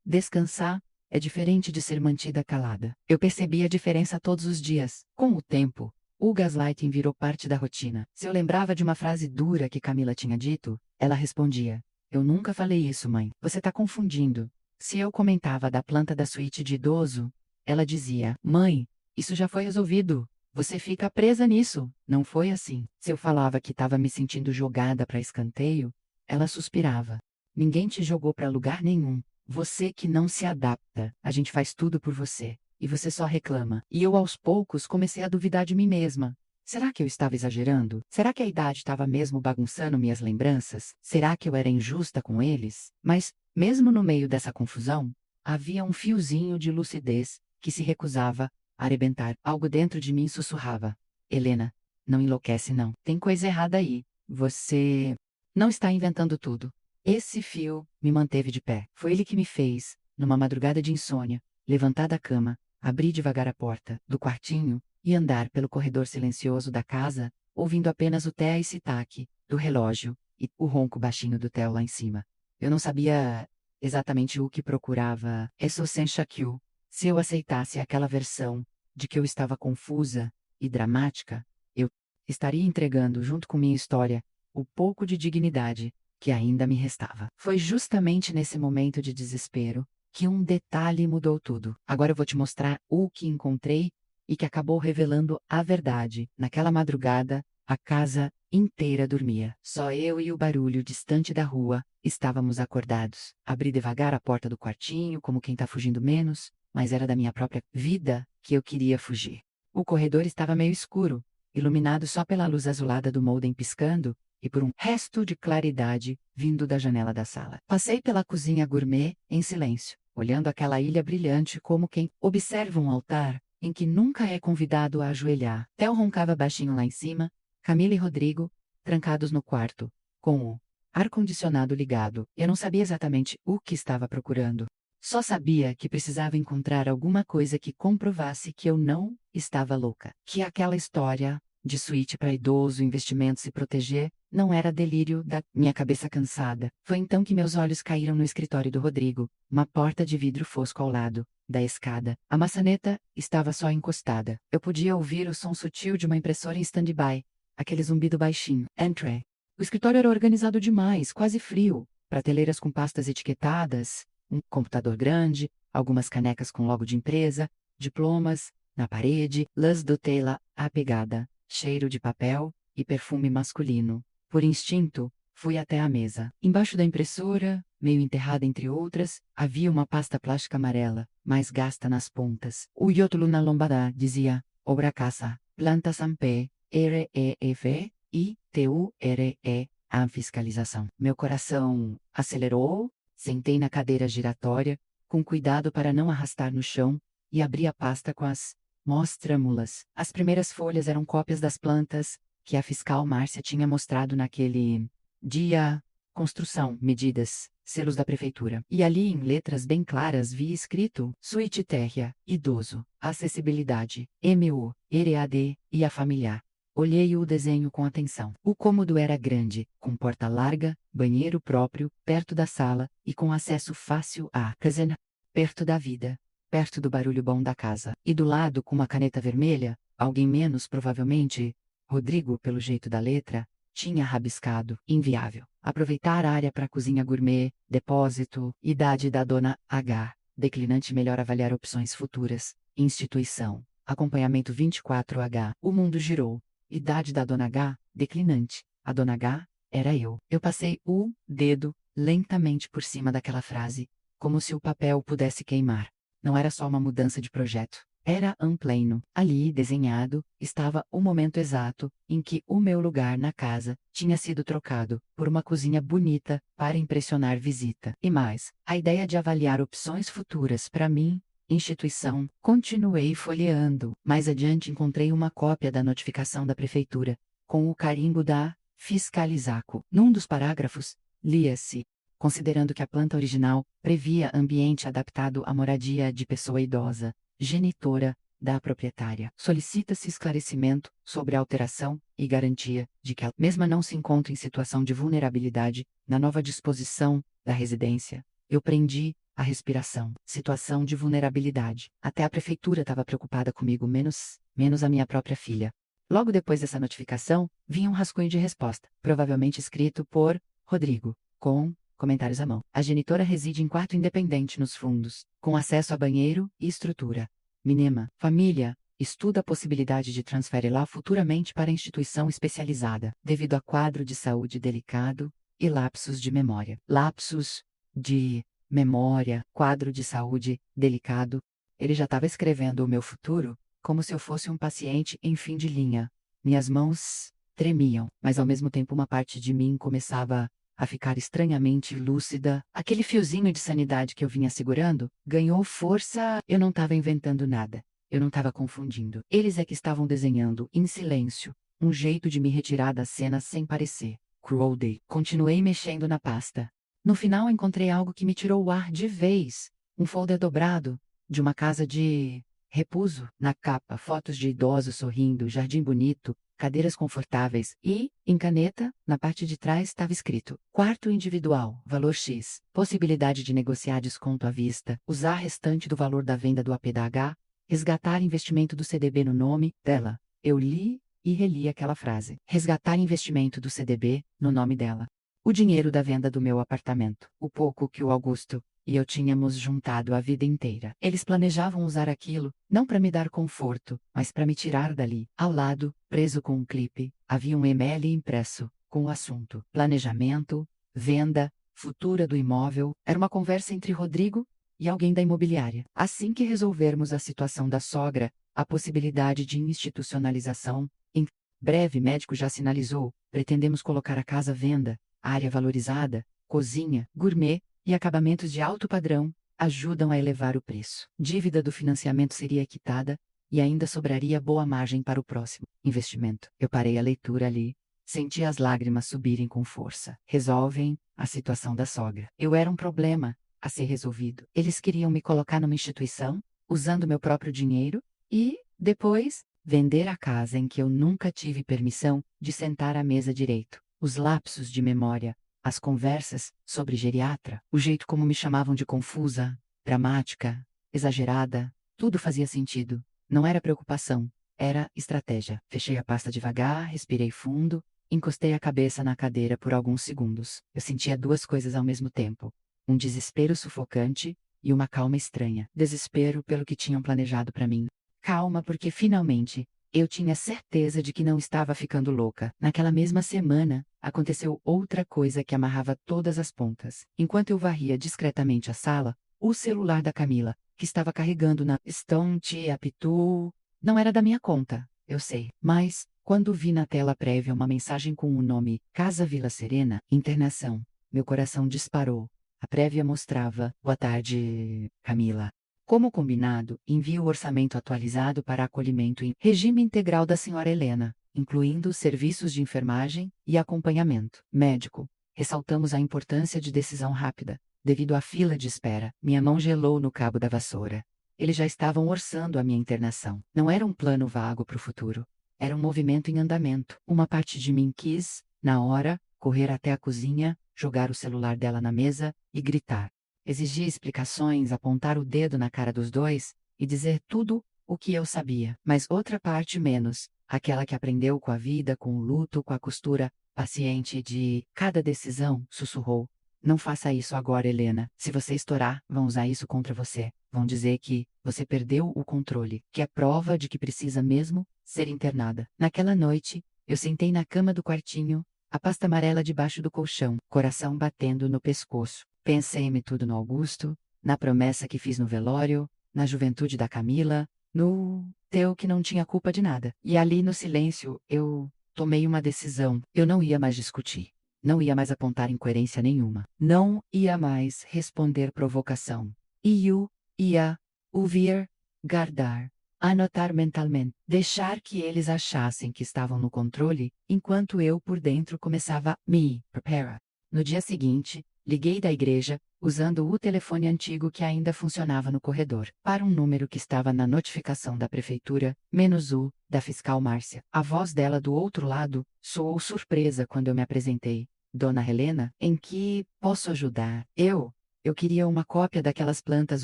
descansar é diferente de ser mantida calada. Eu percebi a diferença todos os dias. Com o tempo, o gaslighting virou parte da rotina. Se eu lembrava de uma frase dura que Camila tinha dito, ela respondia: Eu nunca falei isso, mãe. Você tá confundindo. Se eu comentava da planta da suíte de idoso, ela dizia: Mãe, isso já foi resolvido. Você fica presa nisso. Não foi assim. Se eu falava que estava me sentindo jogada para escanteio, ela suspirava. Ninguém te jogou para lugar nenhum. Você que não se adapta. A gente faz tudo por você. E você só reclama. E eu aos poucos comecei a duvidar de mim mesma. Será que eu estava exagerando? Será que a idade estava mesmo bagunçando minhas lembranças? Será que eu era injusta com eles? Mas, mesmo no meio dessa confusão, havia um fiozinho de lucidez que se recusava a arrebentar. Algo dentro de mim sussurrava. Helena, não enlouquece não. Tem coisa errada aí. Você não está inventando tudo. Esse fio me manteve de pé. Foi ele que me fez, numa madrugada de insônia, levantar da cama, abrir devagar a porta do quartinho e andar pelo corredor silencioso da casa, ouvindo apenas o té e citaque do relógio e o ronco baixinho do Theo lá em cima. Eu não sabia exatamente o que procurava. Essential. Se eu aceitasse aquela versão de que eu estava confusa e dramática, eu estaria entregando, junto com minha história, o pouco de dignidade que ainda me restava. Foi justamente nesse momento de desespero que um detalhe mudou tudo. Agora eu vou te mostrar o que encontrei e que acabou revelando a verdade. Naquela madrugada, a casa inteira dormia. Só eu e o barulho distante da rua estávamos acordados. Abri devagar a porta do quartinho, como quem tá fugindo menos, mas era da minha própria vida que eu queria fugir. O corredor estava meio escuro, iluminado só pela luz azulada do molden piscando e por um resto de claridade vindo da janela da sala. Passei pela cozinha gourmet em silêncio, olhando aquela ilha brilhante como quem observa um altar em que nunca é convidado a ajoelhar. Theo roncava baixinho lá em cima, Camila e Rodrigo, trancados no quarto, com o ar-condicionado ligado. Eu não sabia exatamente o que estava procurando. Só sabia que precisava encontrar alguma coisa que comprovasse que eu não estava louca. Que aquela história de suíte para idoso, investimento se proteger, não era delírio da minha cabeça cansada. Foi então que meus olhos caíram no escritório do Rodrigo, uma porta de vidro fosco ao lado da escada. A maçaneta estava só encostada. Eu podia ouvir o som sutil de uma impressora em stand-by, aquele zumbido baixinho. Entry. O escritório era organizado demais, quase frio. Prateleiras com pastas etiquetadas, um computador grande, algumas canecas com logo de empresa, diplomas, na parede, luz do tela apegada, cheiro de papel e perfume masculino. Por instinto, fui até a mesa. Embaixo da impressora, meio enterrada entre outras, havia uma pasta plástica amarela, mais gasta nas pontas. O iótulo na lombada dizia, obra casa, planta Sampé, REF, ITURE, a fiscalização. Meu coração acelerou, sentei na cadeira giratória, com cuidado para não arrastar no chão, e abri a pasta com as mostras. As primeiras folhas eram cópias das plantas que a fiscal Márcia tinha mostrado naquele dia. Construção, medidas, selos da prefeitura. E ali, em letras bem claras, vi escrito: Suíte térrea, idoso, acessibilidade, MU, ERAD e a familiar. Olhei o desenho com atenção. O cômodo era grande, com porta larga, banheiro próprio, perto da sala e com acesso fácil à cozinha, perto da vida, perto do barulho bom da casa. E do lado, com uma caneta vermelha, alguém menos provavelmente, Rodrigo, pelo jeito da letra, tinha rabiscado: inviável. Aproveitar a área para cozinha gourmet, depósito, idade da dona H, declinante, melhor avaliar opções futuras, instituição, acompanhamento 24H. O mundo girou. Idade da dona H, declinante. A dona H era eu. Eu passei o dedo lentamente por cima daquela frase, como se o papel pudesse queimar. Não era só uma mudança de projeto. Era plano. Ali, desenhado, estava o momento exato em que o meu lugar na casa tinha sido trocado por uma cozinha bonita para impressionar visita. E mais, a ideia de avaliar opções futuras para mim, instituição. Continuei folheando. Mais adiante encontrei uma cópia da notificação da prefeitura, com o carimbo da Fiscalizaco. Num dos parágrafos, lia-se: considerando que a planta original previa ambiente adaptado à moradia de pessoa idosa, genitora da proprietária, solicita-se esclarecimento sobre a alteração e garantia de que ela mesma não se encontra em situação de vulnerabilidade na nova disposição da residência. Eu prendi a respiração. Situação de vulnerabilidade. Até a prefeitura estava preocupada comigo, menos a minha própria filha. Logo depois dessa notificação, vinha um rascunho de resposta, provavelmente escrito por Rodrigo, com comentários à mão. A genitora reside em quarto independente nos fundos, com acesso a banheiro e estrutura. Minema, família, Estuda a possibilidade de transferir-la futuramente para instituição especializada, devido a quadro de saúde delicado e lapsos de memória. Lapsos de memória, quadro de saúde delicado. Ele já estava escrevendo o meu futuro como se eu fosse um paciente em fim de linha. Minhas mãos tremiam, mas ao mesmo tempo uma parte de mim começava a ficar estranhamente lúcida. Aquele fiozinho de sanidade que eu vinha segurando ganhou força. Eu não estava inventando nada. Eu não estava confundindo. Eles é que estavam desenhando, em silêncio, um jeito de me retirar da cena sem parecer. Crowley. Continuei mexendo na pasta. No final encontrei algo que me tirou o ar de vez. Um folder dobrado, de uma casa de repouso. Na capa, fotos de idosos sorrindo, jardim bonito, cadeiras confortáveis e, em caneta, na parte de trás estava escrito: quarto individual, valor X, possibilidade de negociar desconto à vista, usar restante do valor da venda do APDH, resgatar investimento do CDB no nome dela. Eu li e reli aquela frase. Resgatar investimento do CDB no nome dela. O dinheiro da venda do meu apartamento. O pouco que o Augusto e eu tínhamos juntado a vida inteira. Eles planejavam usar aquilo, não para me dar conforto, mas para me tirar dali. Ao lado, preso com um clipe, havia um e-mail impresso, com o assunto: planejamento, venda, futura do imóvel. Era uma conversa entre Rodrigo e alguém da imobiliária. Assim que resolvermos a situação da sogra, a possibilidade de institucionalização, em breve médico já sinalizou, pretendemos colocar a casa à venda, área valorizada, cozinha, gourmet, e acabamentos de alto padrão ajudam a elevar o preço. Dívida do financiamento seria quitada e ainda sobraria boa margem para o próximo investimento. Eu parei a leitura ali, senti as lágrimas subirem com força. Resolvem a situação da sogra. Eu era um problema a ser resolvido. Eles queriam me colocar numa instituição, usando meu próprio dinheiro, e, depois, vender a casa em que eu nunca tive permissão de sentar à mesa direito. Os lapsos de memória, as conversas sobre geriatra, o jeito como me chamavam de confusa, dramática, exagerada, tudo fazia sentido. Não era preocupação, era estratégia. Fechei a pasta devagar, respirei fundo, encostei a cabeça na cadeira por alguns segundos. Eu sentia duas coisas ao mesmo tempo: um desespero sufocante e uma calma estranha. Desespero pelo que tinham planejado para mim. Calma porque finalmente eu tinha certeza de que não estava ficando louca. Naquela mesma semana, aconteceu outra coisa que amarrava todas as pontas. Enquanto eu varria discretamente a sala, o celular da Camila, que estava carregando na estante, apitou. Não era da minha conta, eu sei. Mas, quando vi na tela prévia uma mensagem com o nome Casa Vila Serena, internação, meu coração disparou. A prévia mostrava: boa tarde, Camila. Como combinado, envio o orçamento atualizado para acolhimento em regime integral da Sra. Helena, incluindo os serviços de enfermagem e acompanhamento médico. Ressaltamos a importância de decisão rápida, devido à fila de espera. Minha mão gelou no cabo da vassoura. Eles já estavam orçando a minha internação. Não era um plano vago para o futuro. Era um movimento em andamento. Uma parte de mim quis, na hora, correr até a cozinha, jogar o celular dela na mesa e gritar. Exigir explicações, apontar o dedo na cara dos dois e dizer tudo o que eu sabia. Mas outra parte menos, aquela que aprendeu com a vida, com o luto, com a costura paciente de cada decisão, sussurrou: não faça isso agora, Helena. Se você estourar, vão usar isso contra você. Vão dizer que você perdeu o controle, que é prova de que precisa mesmo ser internada. Naquela noite, eu sentei na cama do quartinho, a pasta amarela debaixo do colchão, coração batendo no pescoço. Pensei-me tudo no Augusto, na promessa que fiz no velório, na juventude da Camila, no Teu que não tinha culpa de nada. E ali no silêncio, eu tomei uma decisão. Eu não ia mais discutir. Não ia mais apontar incoerência nenhuma. Não ia mais responder provocação. E eu ia ouvir, guardar, anotar mentalmente. Deixar que eles achassem que estavam no controle, enquanto eu por dentro começava a me prepare. No dia seguinte, liguei da igreja, usando o telefone antigo que ainda funcionava no corredor, para um número que estava na notificação da prefeitura, menos o da fiscal Márcia. A voz dela do outro lado soou surpresa quando eu me apresentei. Dona Helena, em que posso ajudar? Eu queria uma cópia daquelas plantas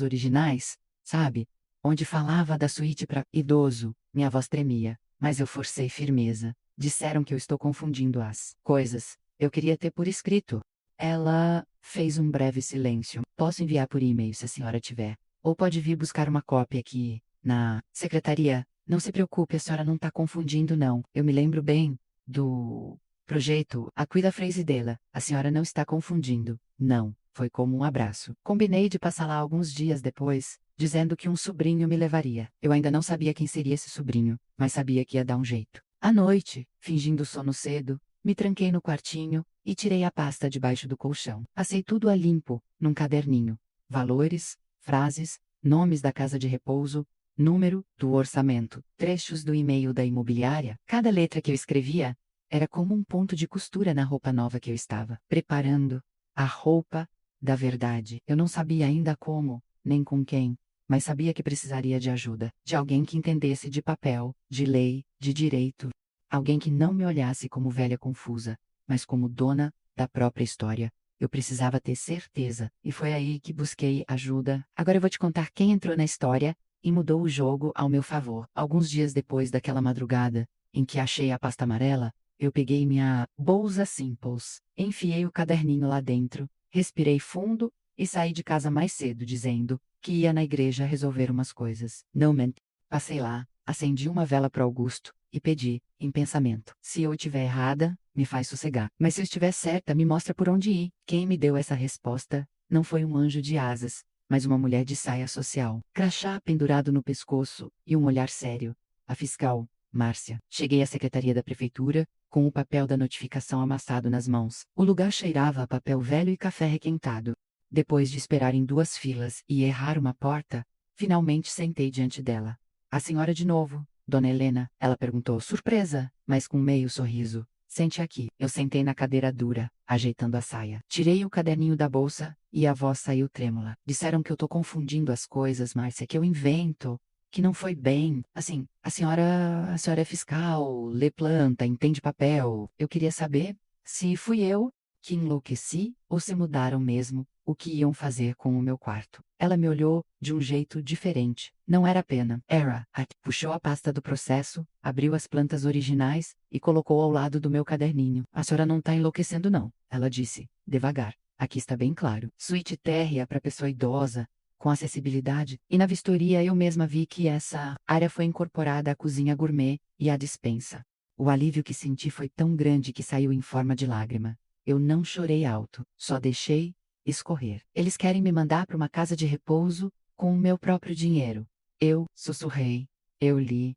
originais, sabe? Onde falava da suíte para idoso. Minha voz tremia, mas eu forcei firmeza. Disseram que eu estou confundindo as coisas. Eu queria ter por escrito. Ela fez um breve silêncio. Posso enviar por e-mail se a senhora tiver. Ou pode vir buscar uma cópia aqui, na secretaria. Não se preocupe, a senhora não tá confundindo, não. Eu me lembro bem do projeto Aqui da Frase dela. A senhora não está confundindo. Não, foi como um abraço. Combinei de passar lá alguns dias depois, dizendo que um sobrinho me levaria. Eu ainda não sabia quem seria esse sobrinho, mas sabia que ia dar um jeito. À noite, fingindo sono cedo, me tranquei no quartinho e tirei a pasta debaixo do colchão. Passei tudo a limpo, num caderninho. Valores, frases, nomes da casa de repouso, número do orçamento, trechos do e-mail da imobiliária. Cada letra que eu escrevia era como um ponto de costura na roupa nova que eu estava preparando. A roupa da verdade. Eu não sabia ainda como, nem com quem, mas sabia que precisaria de ajuda, de alguém que entendesse de papel, de lei, de direito. Alguém que não me olhasse como velha confusa, mas como dona da própria história. Eu precisava ter certeza, e foi aí que busquei ajuda. Agora eu vou te contar quem entrou na história e mudou o jogo ao meu favor. Alguns dias depois daquela madrugada, em que achei a pasta amarela, eu peguei minha bolsa Simples, enfiei o caderninho lá dentro, respirei fundo e saí de casa mais cedo, dizendo que ia na igreja resolver umas coisas. Não menti. Passei lá, acendi uma vela para Augusto e pedi, em pensamento: se eu estiver errada, me faz sossegar. Mas se eu estiver certa, me mostra por onde ir. Quem me deu essa resposta não foi um anjo de asas, mas uma mulher de saia social, crachá pendurado no pescoço e um olhar sério. A fiscal, Márcia. Cheguei à secretaria da prefeitura, com o papel da notificação amassado nas mãos. O lugar cheirava a papel velho e café requentado. Depois de esperar em 2 filas e errar uma porta, finalmente sentei diante dela. A senhora de novo, dona Helena, ela perguntou, surpresa, mas com meio sorriso. Sente aqui. Eu sentei na cadeira dura, ajeitando a saia. Tirei o caderninho da bolsa e a voz saiu trêmula. Disseram que eu tô confundindo as coisas, Márcia, que eu invento, que não foi bem. Assim, a senhora é fiscal, lê planta, entende papel. Eu queria saber se fui eu que enlouqueci ou se mudaram mesmo o que iam fazer com o meu quarto. Ela me olhou de um jeito diferente. Não era pena. Era. Puxou a pasta do processo, abriu as plantas originais e colocou ao lado do meu caderninho. A senhora não está enlouquecendo, não, ela disse, devagar. Aqui está bem claro. Suíte térrea para pessoa idosa, com acessibilidade, e na vistoria eu mesma vi que essa área foi incorporada à cozinha gourmet e à despensa. O alívio que senti foi tão grande que saiu em forma de lágrima. Eu não chorei alto, só deixei escorrer. Eles querem me mandar para uma casa de repouso com o meu próprio dinheiro. Eu sussurrei. Eu li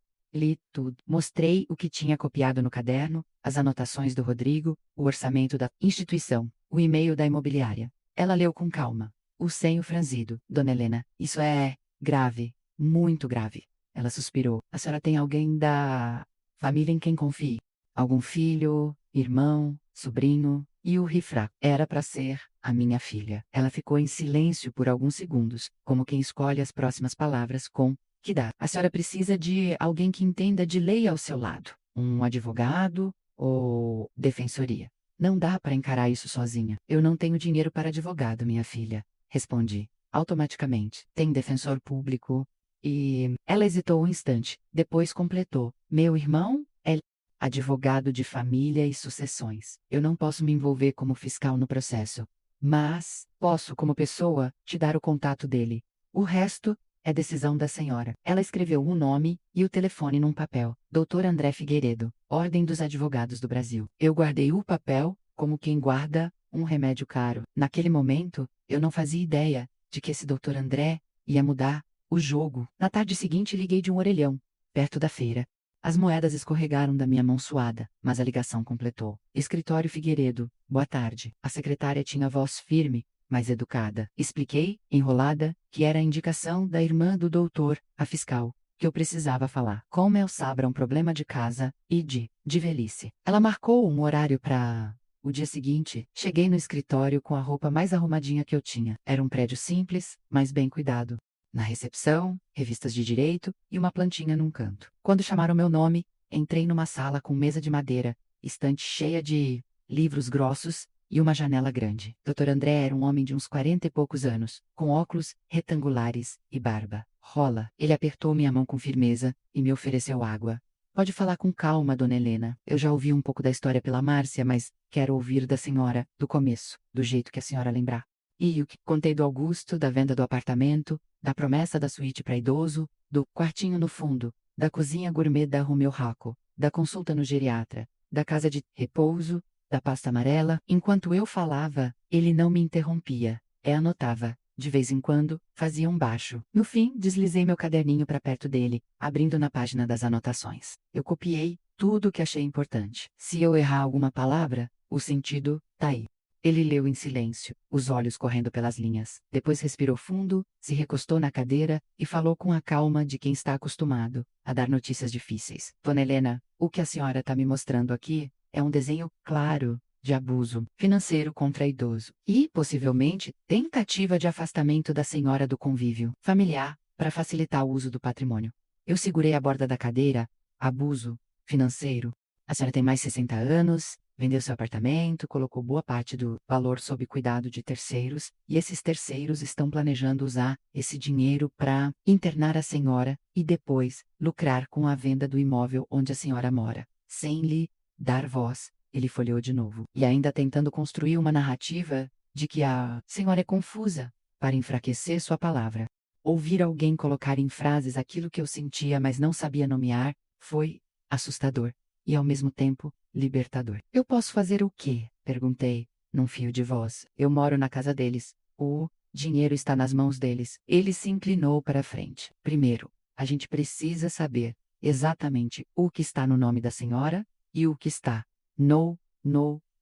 tudo. Mostrei o que tinha copiado no caderno, as anotações do Rodrigo, o orçamento da instituição, o e-mail da imobiliária. Ela leu com calma, o senho franzido. Dona Helena, isso é grave, muito grave. Ela suspirou. A senhora tem alguém da família em quem confie? Algum filho, irmão, sobrinho? E o rifrá era para ser a minha filha. Ela ficou em silêncio por alguns segundos, como quem escolhe as próximas palavras com que dá. A senhora precisa de alguém que entenda de lei ao seu lado. Um advogado ou defensoria. Não dá para encarar isso sozinha. Eu não tenho dinheiro para advogado, minha filha. Respondi, automaticamente. Tem defensor público. E ela hesitou um instante. Depois completou. Meu irmão é advogado de família e sucessões. Eu não posso me envolver como fiscal no processo. Mas posso, como pessoa, te dar o contato dele. O resto é decisão da senhora. Ela escreveu o nome e o telefone num papel. Dr. André Figueiredo, Ordem dos Advogados do Brasil. Eu guardei o papel como quem guarda um remédio caro. Naquele momento, eu não fazia ideia de que esse Dr. André ia mudar o jogo. Na tarde seguinte, liguei de um orelhão, perto da feira. As moedas escorregaram da minha mão suada, mas a ligação completou. Escritório Figueiredo, boa tarde. A secretária tinha voz firme, mas educada. Expliquei, enrolada, que era a indicação da irmã do doutor, a fiscal, que eu precisava falar. Com Mel Sabra um problema de casa e de velhice. Ela marcou um horário para o dia seguinte. Cheguei no escritório com a roupa mais arrumadinha que eu tinha. Era um prédio simples, mas bem cuidado. Na recepção, revistas de direito e uma plantinha num canto. Quando chamaram meu nome, entrei numa sala com mesa de madeira, estante cheia de livros grossos e uma janela grande. Dr. André era um homem de uns 40 e poucos anos, com óculos retangulares e barba. Rola. Ele apertou minha mão com firmeza e me ofereceu água. Pode falar com calma, dona Helena. Eu já ouvi um pouco da história pela Márcia, mas quero ouvir da senhora, do começo, do jeito que a senhora lembrar. E o que contei do Augusto, da venda do apartamento, da promessa da suíte para idoso, do quartinho no fundo, da cozinha gourmet da Romeu Racco, da consulta no geriatra, da casa de repouso, da pasta amarela. Enquanto eu falava, ele não me interrompia. Anotava. De vez em quando, fazia um baixo. No fim, deslizei meu caderninho para perto dele, abrindo na página das anotações. Eu copiei tudo o que achei importante. Se eu errar alguma palavra, o sentido tá aí. Ele leu em silêncio, os olhos correndo pelas linhas. Depois respirou fundo, se recostou na cadeira e falou com a calma de quem está acostumado a dar notícias difíceis. Dona Helena, o que a senhora está me mostrando aqui é um desenho claro de abuso financeiro contra idoso e, possivelmente, tentativa de afastamento da senhora do convívio familiar para facilitar o uso do patrimônio. Eu segurei a borda da cadeira. Abuso financeiro. A senhora tem mais 60 anos, vendeu seu apartamento, colocou boa parte do valor sob cuidado de terceiros, e esses terceiros estão planejando usar esse dinheiro para internar a senhora e depois lucrar com a venda do imóvel onde a senhora mora, sem lhe dar voz. Ele folheou de novo, e ainda tentando construir uma narrativa de que a senhora é confusa, para enfraquecer sua palavra. Ouvir alguém colocar em frases aquilo que eu sentia, mas não sabia nomear, foi assustador e, ao mesmo tempo, libertador. Eu posso fazer o quê? Perguntei, num fio de voz. Eu moro na casa deles. O dinheiro está nas mãos deles. Ele se inclinou para a frente. Primeiro, a gente precisa saber exatamente o que está no nome da senhora e o que está no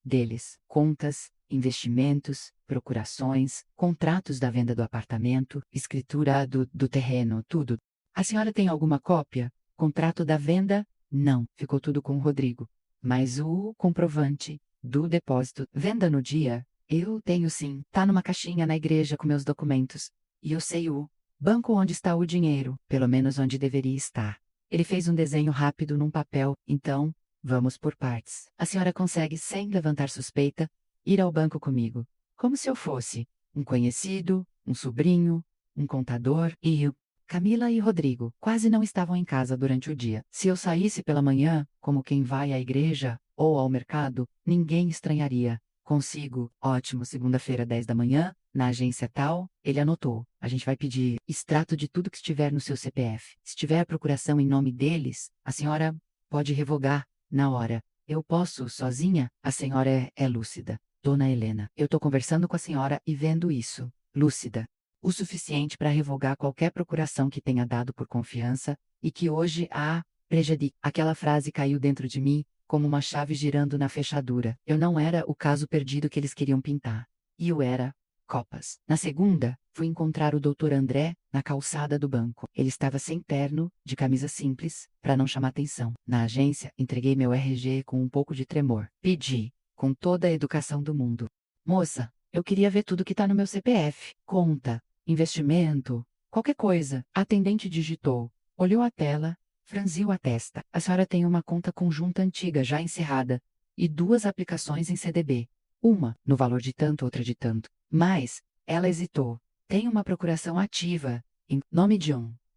deles. Contas, investimentos, procurações, contratos da venda do apartamento, escritura do terreno, tudo. A senhora tem alguma cópia? Contrato da venda? Não, ficou tudo com o Rodrigo. Mas o comprovante do depósito, venda no dia, eu tenho sim. Tá numa caixinha na igreja com meus documentos. E eu sei o banco onde está o dinheiro, pelo menos onde deveria estar. Ele fez um desenho rápido num papel, então, vamos por partes. A senhora consegue, sem levantar suspeita, ir ao banco comigo, como se eu fosse um conhecido, um sobrinho, um contador e Camila e Rodrigo quase não estavam em casa durante o dia. Se eu saísse pela manhã, como quem vai à igreja ou ao mercado, ninguém estranharia. Consigo, ótimo, segunda-feira, 10 da manhã, na agência tal, ele anotou. A gente vai pedir extrato de tudo que estiver no seu CPF. Se tiver a procuração em nome deles, a senhora pode revogar na hora. Eu posso, sozinha? A senhora é lúcida. Dona Helena, eu tô conversando com a senhora e vendo isso. Lúcida. O suficiente para revogar qualquer procuração que tenha dado por confiança e que hoje a prejudique. Aquela frase caiu dentro de mim, como uma chave girando na fechadura. Eu não era o caso perdido que eles queriam pintar. E eu era copas. Na segunda, fui encontrar o Dr. André na calçada do banco. Ele estava sem terno, de camisa simples, para não chamar atenção. Na agência, entreguei meu RG com um pouco de tremor. Pedi, com toda a educação do mundo: moça, eu queria ver tudo que está no meu CPF. Conta, investimento, qualquer coisa. A atendente digitou, olhou a tela, franziu a testa. A senhora tem uma conta conjunta antiga já encerrada e 2 aplicações em CDB. Uma no valor de tanto, outra de tanto. Mas ela hesitou. Tem uma procuração ativa em nome de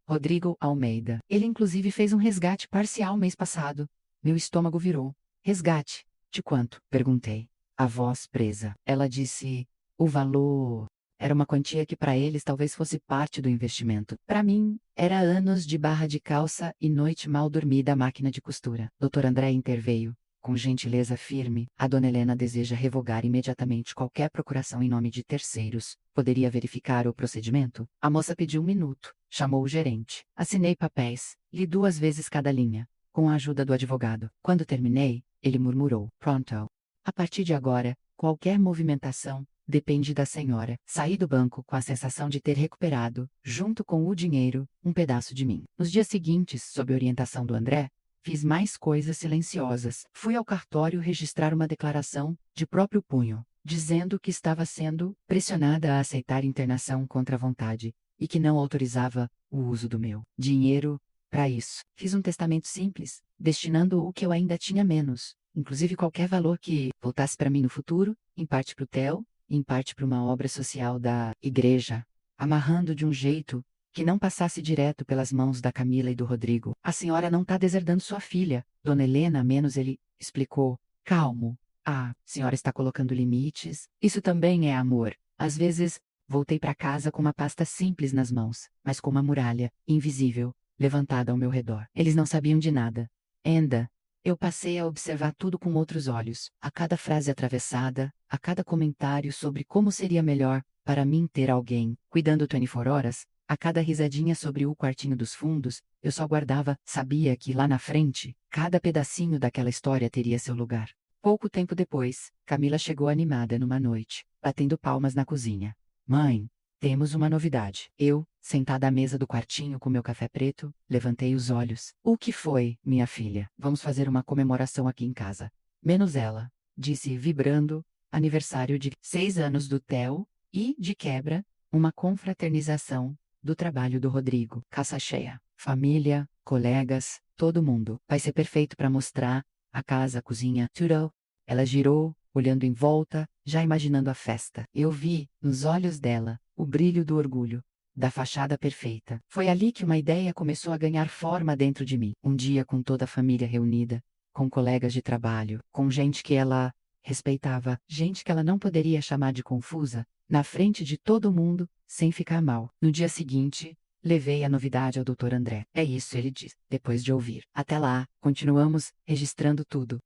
Rodrigo Almeida. Ele inclusive fez um resgate parcial mês passado. Meu estômago virou. Resgate? De quanto? Perguntei. A voz presa. Ela disse: o valor. Era uma quantia que para eles talvez fosse parte do investimento. Para mim, era anos de barra de calça e noite mal dormida à máquina de costura. Dr. André interveio. Com gentileza firme, a dona Helena deseja revogar imediatamente qualquer procuração em nome de terceiros. Poderia verificar o procedimento? A moça pediu 1 minuto. Chamou o gerente. Assinei papéis. Li 2 vezes cada linha, com a ajuda do advogado. Quando terminei, ele murmurou: pronto. A partir de agora, qualquer movimentação depende da senhora. Saí do banco com a sensação de ter recuperado, junto com o dinheiro, um pedaço de mim. Nos dias seguintes, sob orientação do André, fiz mais coisas silenciosas. Fui ao cartório registrar uma declaração, de próprio punho, dizendo que estava sendo pressionada a aceitar internação contra a vontade e que não autorizava o uso do meu dinheiro para isso. Fiz um testamento simples, destinando o que eu ainda tinha menos, inclusive qualquer valor que voltasse para mim no futuro, em parte para o Theo, em parte para uma obra social da igreja, amarrando de um jeito que não passasse direto pelas mãos da Camila e do Rodrigo. A senhora não está deserdando sua filha, dona Helena, menos ele explicou. Calmo. A senhora está colocando limites. Isso também é amor. Às vezes, voltei para casa com uma pasta simples nas mãos, mas com uma muralha, invisível, levantada ao meu redor. Eles não sabiam de nada. Ainda. Eu passei a observar tudo com outros olhos, a cada frase atravessada, a cada comentário sobre como seria melhor para mim ter alguém cuidando 24 horas, a cada risadinha sobre o quartinho dos fundos, eu só guardava, sabia que lá na frente, cada pedacinho daquela história teria seu lugar. Pouco tempo depois, Camila chegou animada numa noite, batendo palmas na cozinha. Mãe, temos uma novidade. Eu, sentada à mesa do quartinho com meu café preto, levantei os olhos. O que foi, minha filha? Vamos fazer uma comemoração aqui em casa. Menos ela, disse vibrando, aniversário de 6 anos do Theo, e, de quebra, uma confraternização do trabalho do Rodrigo. Caça cheia. Família, colegas, todo mundo. Vai ser perfeito para mostrar a casa, a cozinha, tudo. Ela girou, olhando em volta, já imaginando a festa. Eu vi, nos olhos dela, o brilho do orgulho, da fachada perfeita. Foi ali que uma ideia começou a ganhar forma dentro de mim. Um dia com toda a família reunida, com colegas de trabalho, com gente que ela respeitava, gente que ela não poderia chamar de confusa, na frente de todo mundo, sem ficar mal. No dia seguinte, levei a novidade ao Dr. André. É isso, ele disse, depois de ouvir. Até lá, continuamos registrando tudo.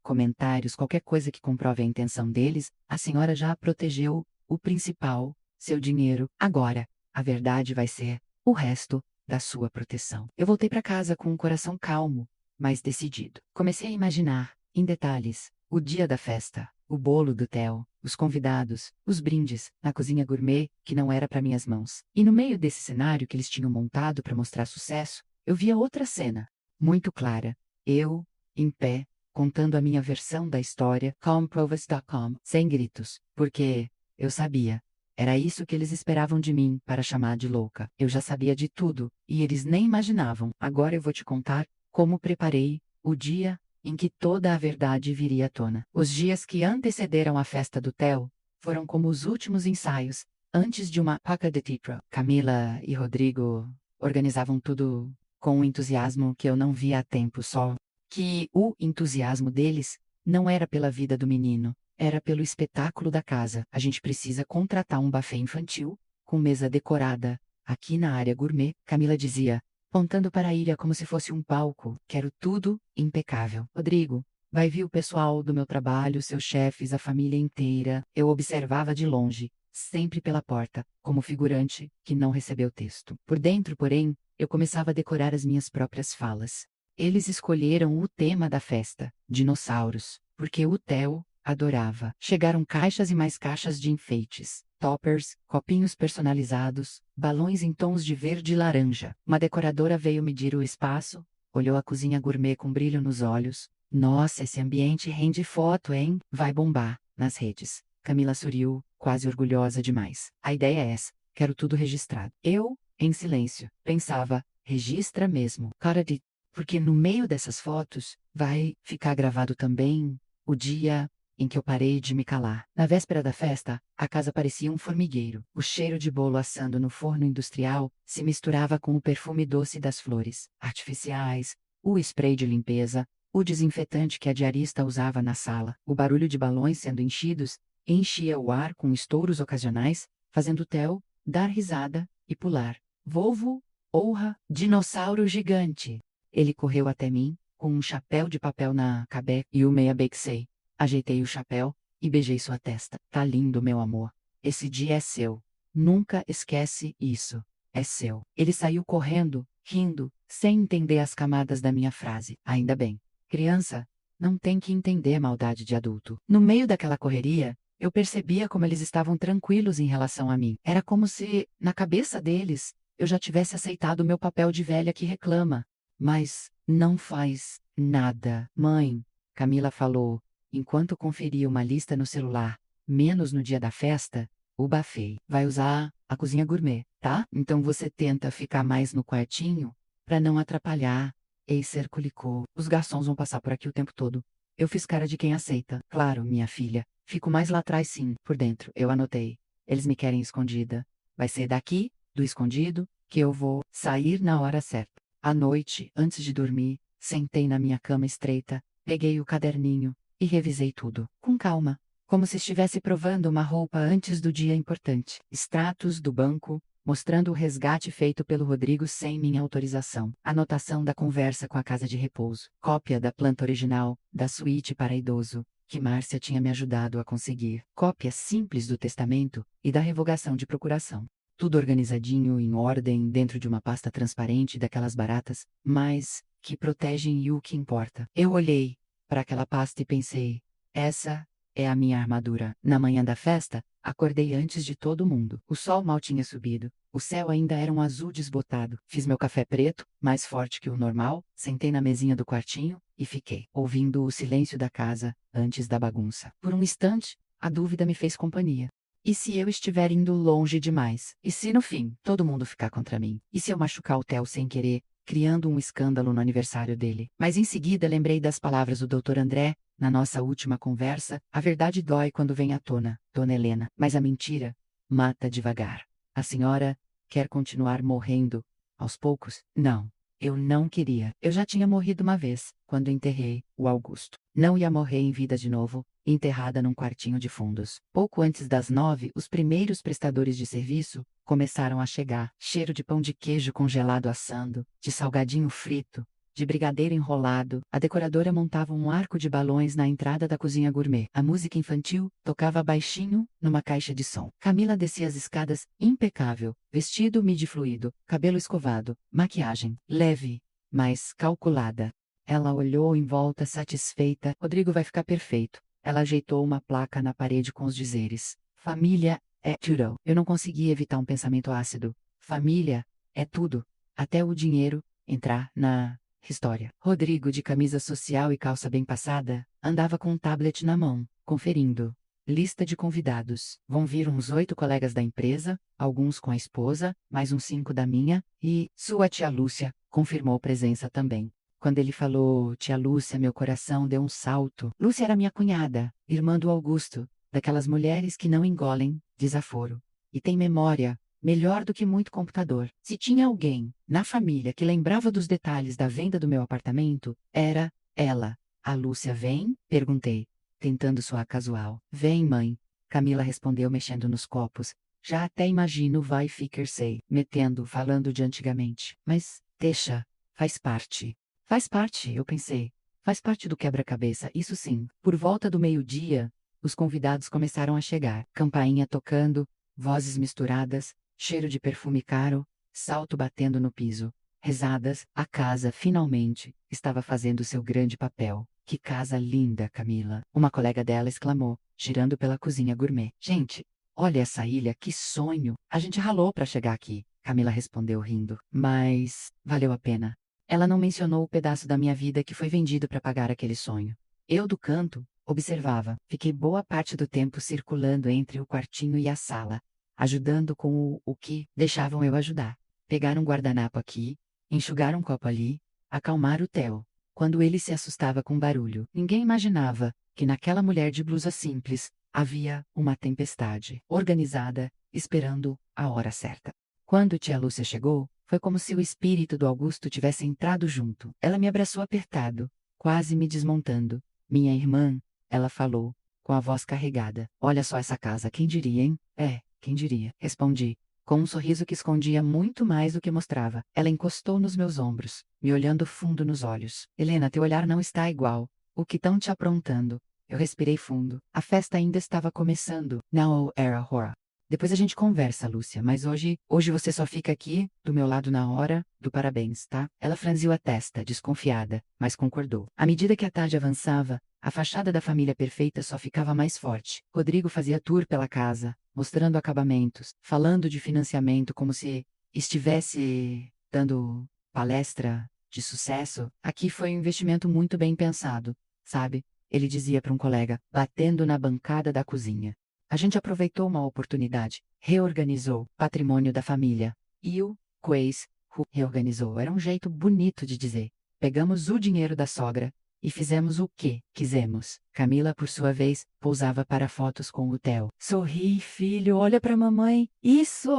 Comentários, qualquer coisa que comprove a intenção deles, a senhora já protegeu o principal, seu dinheiro. Agora, a verdade vai ser o resto da sua proteção. Eu voltei para casa com um coração calmo, mas decidido. Comecei a imaginar, em detalhes, o dia da festa, o bolo do Theo, os convidados, os brindes, na cozinha gourmet, que não era para minhas mãos. E no meio desse cenário que eles tinham montado para mostrar sucesso, eu via outra cena, muito clara. Eu, em pé, contando a minha versão da história, calmprovas.com, sem gritos, porque eu sabia. Era isso que eles esperavam de mim para chamar de louca. Eu já sabia de tudo, e eles nem imaginavam. Agora eu vou te contar como preparei o dia em que toda a verdade viria à tona. Os dias que antecederam a festa do Theo foram como os últimos ensaios, antes de uma paca de teatro. Camila e Rodrigo organizavam tudo com um entusiasmo que eu não via há tempo, só que o entusiasmo deles não era pela vida do menino, era pelo espetáculo da casa. A gente precisa contratar um buffet infantil, com mesa decorada, aqui na área gourmet, Camila dizia, apontando para a ilha como se fosse um palco. Quero tudo impecável. Rodrigo, vai vir o pessoal do meu trabalho, seus chefes, a família inteira. Eu observava de longe, sempre pela porta, como figurante, que não recebeu texto. Por dentro, porém, eu começava a decorar as minhas próprias falas. Eles escolheram o tema da festa, dinossauros, porque o Theo adorava. Chegaram caixas e mais caixas de enfeites, toppers, copinhos personalizados, balões em tons de verde e laranja. Uma decoradora veio medir o espaço, olhou a cozinha gourmet com brilho nos olhos. Nossa, esse ambiente rende foto, hein? Vai bombar nas redes. Camila sorriu, quase orgulhosa demais. A ideia é essa, quero tudo registrado. Eu, em silêncio, pensava, registra mesmo. Cara de porque no meio dessas fotos vai ficar gravado também o dia em que eu parei de me calar. Na véspera da festa, a casa parecia um formigueiro. O cheiro de bolo assando no forno industrial se misturava com o perfume doce das flores artificiais, o spray de limpeza, o desinfetante que a diarista usava na sala. O barulho de balões sendo enchidos enchia o ar com estouros ocasionais, fazendo Theo dar risada e pular. Volvo, honra, dinossauro gigante. Ele correu até mim, com um chapéu de papel na cabeça e o meia bexei. Ajeitei o chapéu e beijei sua testa. Tá lindo, meu amor. Esse dia é seu. Nunca esquece isso. É seu. Ele saiu correndo, rindo, sem entender as camadas da minha frase. Ainda bem. Criança não tem que entender maldade de adulto. No meio daquela correria, eu percebia como eles estavam tranquilos em relação a mim. Era como se, na cabeça deles, eu já tivesse aceitado o meu papel de velha que reclama. Mas não faz nada. Mãe, Camila falou, enquanto conferia uma lista no celular, menos no dia da festa, o buffet. Vai usar a cozinha gourmet, tá? Então você tenta ficar mais no quartinho, para não atrapalhar. Acer colicou. Os garçons vão passar por aqui o tempo todo. Eu fiz cara de quem aceita. Claro, minha filha. Fico mais lá atrás sim, por dentro. Eu anotei. Eles me querem escondida. Vai ser daqui, do escondido, que eu vou sair na hora certa. À noite, antes de dormir, sentei na minha cama estreita, peguei o caderninho e revisei tudo, com calma, como se estivesse provando uma roupa antes do dia importante. Extratos do banco, mostrando o resgate feito pelo Rodrigo sem minha autorização. Anotação da conversa com a casa de repouso. Cópia da planta original, da suíte para idoso, que Márcia tinha me ajudado a conseguir. Cópia simples do testamento e da revogação de procuração. Tudo organizadinho, em ordem, dentro de uma pasta transparente daquelas baratas, mas que protegem e o que importa. Eu olhei para aquela pasta e pensei, essa é a minha armadura. Na manhã da festa, acordei antes de todo mundo. O sol mal tinha subido. O céu ainda era um azul desbotado. Fiz meu café preto, mais forte que o normal, sentei na mesinha do quartinho e fiquei, ouvindo o silêncio da casa antes da bagunça. Por um instante, a dúvida me fez companhia. E se eu estiver indo longe demais? E se no fim, todo mundo ficar contra mim? E se eu machucar o Theo sem querer, criando um escândalo no aniversário dele? Mas em seguida lembrei das palavras do Dr. André, na nossa última conversa: a verdade dói quando vem à tona, Dona Helena, mas a mentira mata devagar. A senhora quer continuar morrendo aos poucos? Não. Eu não queria. Eu já tinha morrido uma vez, quando enterrei o Augusto. Não ia morrer em vida de novo, enterrada num quartinho de fundos. Pouco antes das 9, os primeiros prestadores de serviço começaram a chegar. Cheiro de pão de queijo congelado assando, de salgadinho frito, de brigadeiro enrolado. A decoradora montava um arco de balões na entrada da cozinha gourmet. A música infantil tocava baixinho numa caixa de som. Camila descia as escadas impecável, vestido midi-fluido, cabelo escovado, maquiagem leve, mas calculada. Ela olhou em volta satisfeita. Rodrigo vai ficar perfeito. Ela ajeitou uma placa na parede com os dizeres: família é tudo. Eu não conseguia evitar um pensamento ácido. Família é tudo, até o dinheiro entrar na história. Rodrigo, de camisa social e calça bem passada, andava com um tablet na mão, conferindo. Lista de convidados. Vão vir uns 8 colegas da empresa, alguns com a esposa, mais uns 5 da minha, e sua tia Lúcia confirmou presença também. Quando ele falou tia Lúcia, meu coração deu um salto. Lúcia era minha cunhada, irmã do Augusto, daquelas mulheres que não engolem desaforo. E tem memória melhor do que muito computador. Se tinha alguém na família que lembrava dos detalhes da venda do meu apartamento, era ela. A Lúcia vem? Perguntei, tentando soar casual. Vem, mãe. Camila respondeu mexendo nos copos. Já até imagino vai ficar sei, metendo, falando de antigamente. Mas, deixa, faz parte. Faz parte, eu pensei. Faz parte do quebra-cabeça, isso sim. Por volta do meio-dia, os convidados começaram a chegar. Campainha tocando, vozes misturadas, cheiro de perfume caro, salto batendo no piso. Rezadas, a casa, finalmente, estava fazendo seu grande papel. Que casa linda, Camila! Uma colega dela exclamou, girando pela cozinha gourmet. Gente, olha essa ilha, que sonho! A gente ralou para chegar aqui, Camila respondeu rindo. Mas valeu a pena. Ela não mencionou o pedaço da minha vida que foi vendido para pagar aquele sonho. Eu, do canto, observava. Fiquei boa parte do tempo circulando entre o quartinho e a sala, ajudando com o que deixavam eu ajudar. Pegar um guardanapo aqui, enxugar um copo ali, acalmar o Theo, quando ele se assustava com barulho. Ninguém imaginava que naquela mulher de blusa simples havia uma tempestade organizada, esperando a hora certa. Quando tia Lúcia chegou, foi como se o espírito do Augusto tivesse entrado junto. Ela me abraçou apertado, quase me desmontando. Minha irmã, ela falou, com a voz carregada. Olha só essa casa, quem diria, hein? É, quem diria? Respondi, com um sorriso que escondia muito mais do que mostrava. Ela encostou nos meus ombros, me olhando fundo nos olhos. Helena, teu olhar não está igual. O que estão te aprontando? Eu respirei fundo. A festa ainda estava começando. Não era hora. Depois a gente conversa, Lúcia, mas hoje você só fica aqui, do meu lado na hora do parabéns, tá? Ela franziu a testa, desconfiada, mas concordou. À medida que a tarde avançava, a fachada da família perfeita só ficava mais forte. Rodrigo fazia tour pela casa, mostrando acabamentos, falando de financiamento como se estivesse dando palestra de sucesso. Aqui foi um investimento muito bem pensado, sabe? Ele dizia para um colega, batendo na bancada da cozinha. A gente aproveitou uma oportunidade, reorganizou patrimônio da família. E o Quays reorganizou. Era um jeito bonito de dizer. Pegamos o dinheiro da sogra e fizemos o que quisemos. Camila, por sua vez, pousava para fotos com o Theo. Sorri, filho, olha para mamãe. Isso!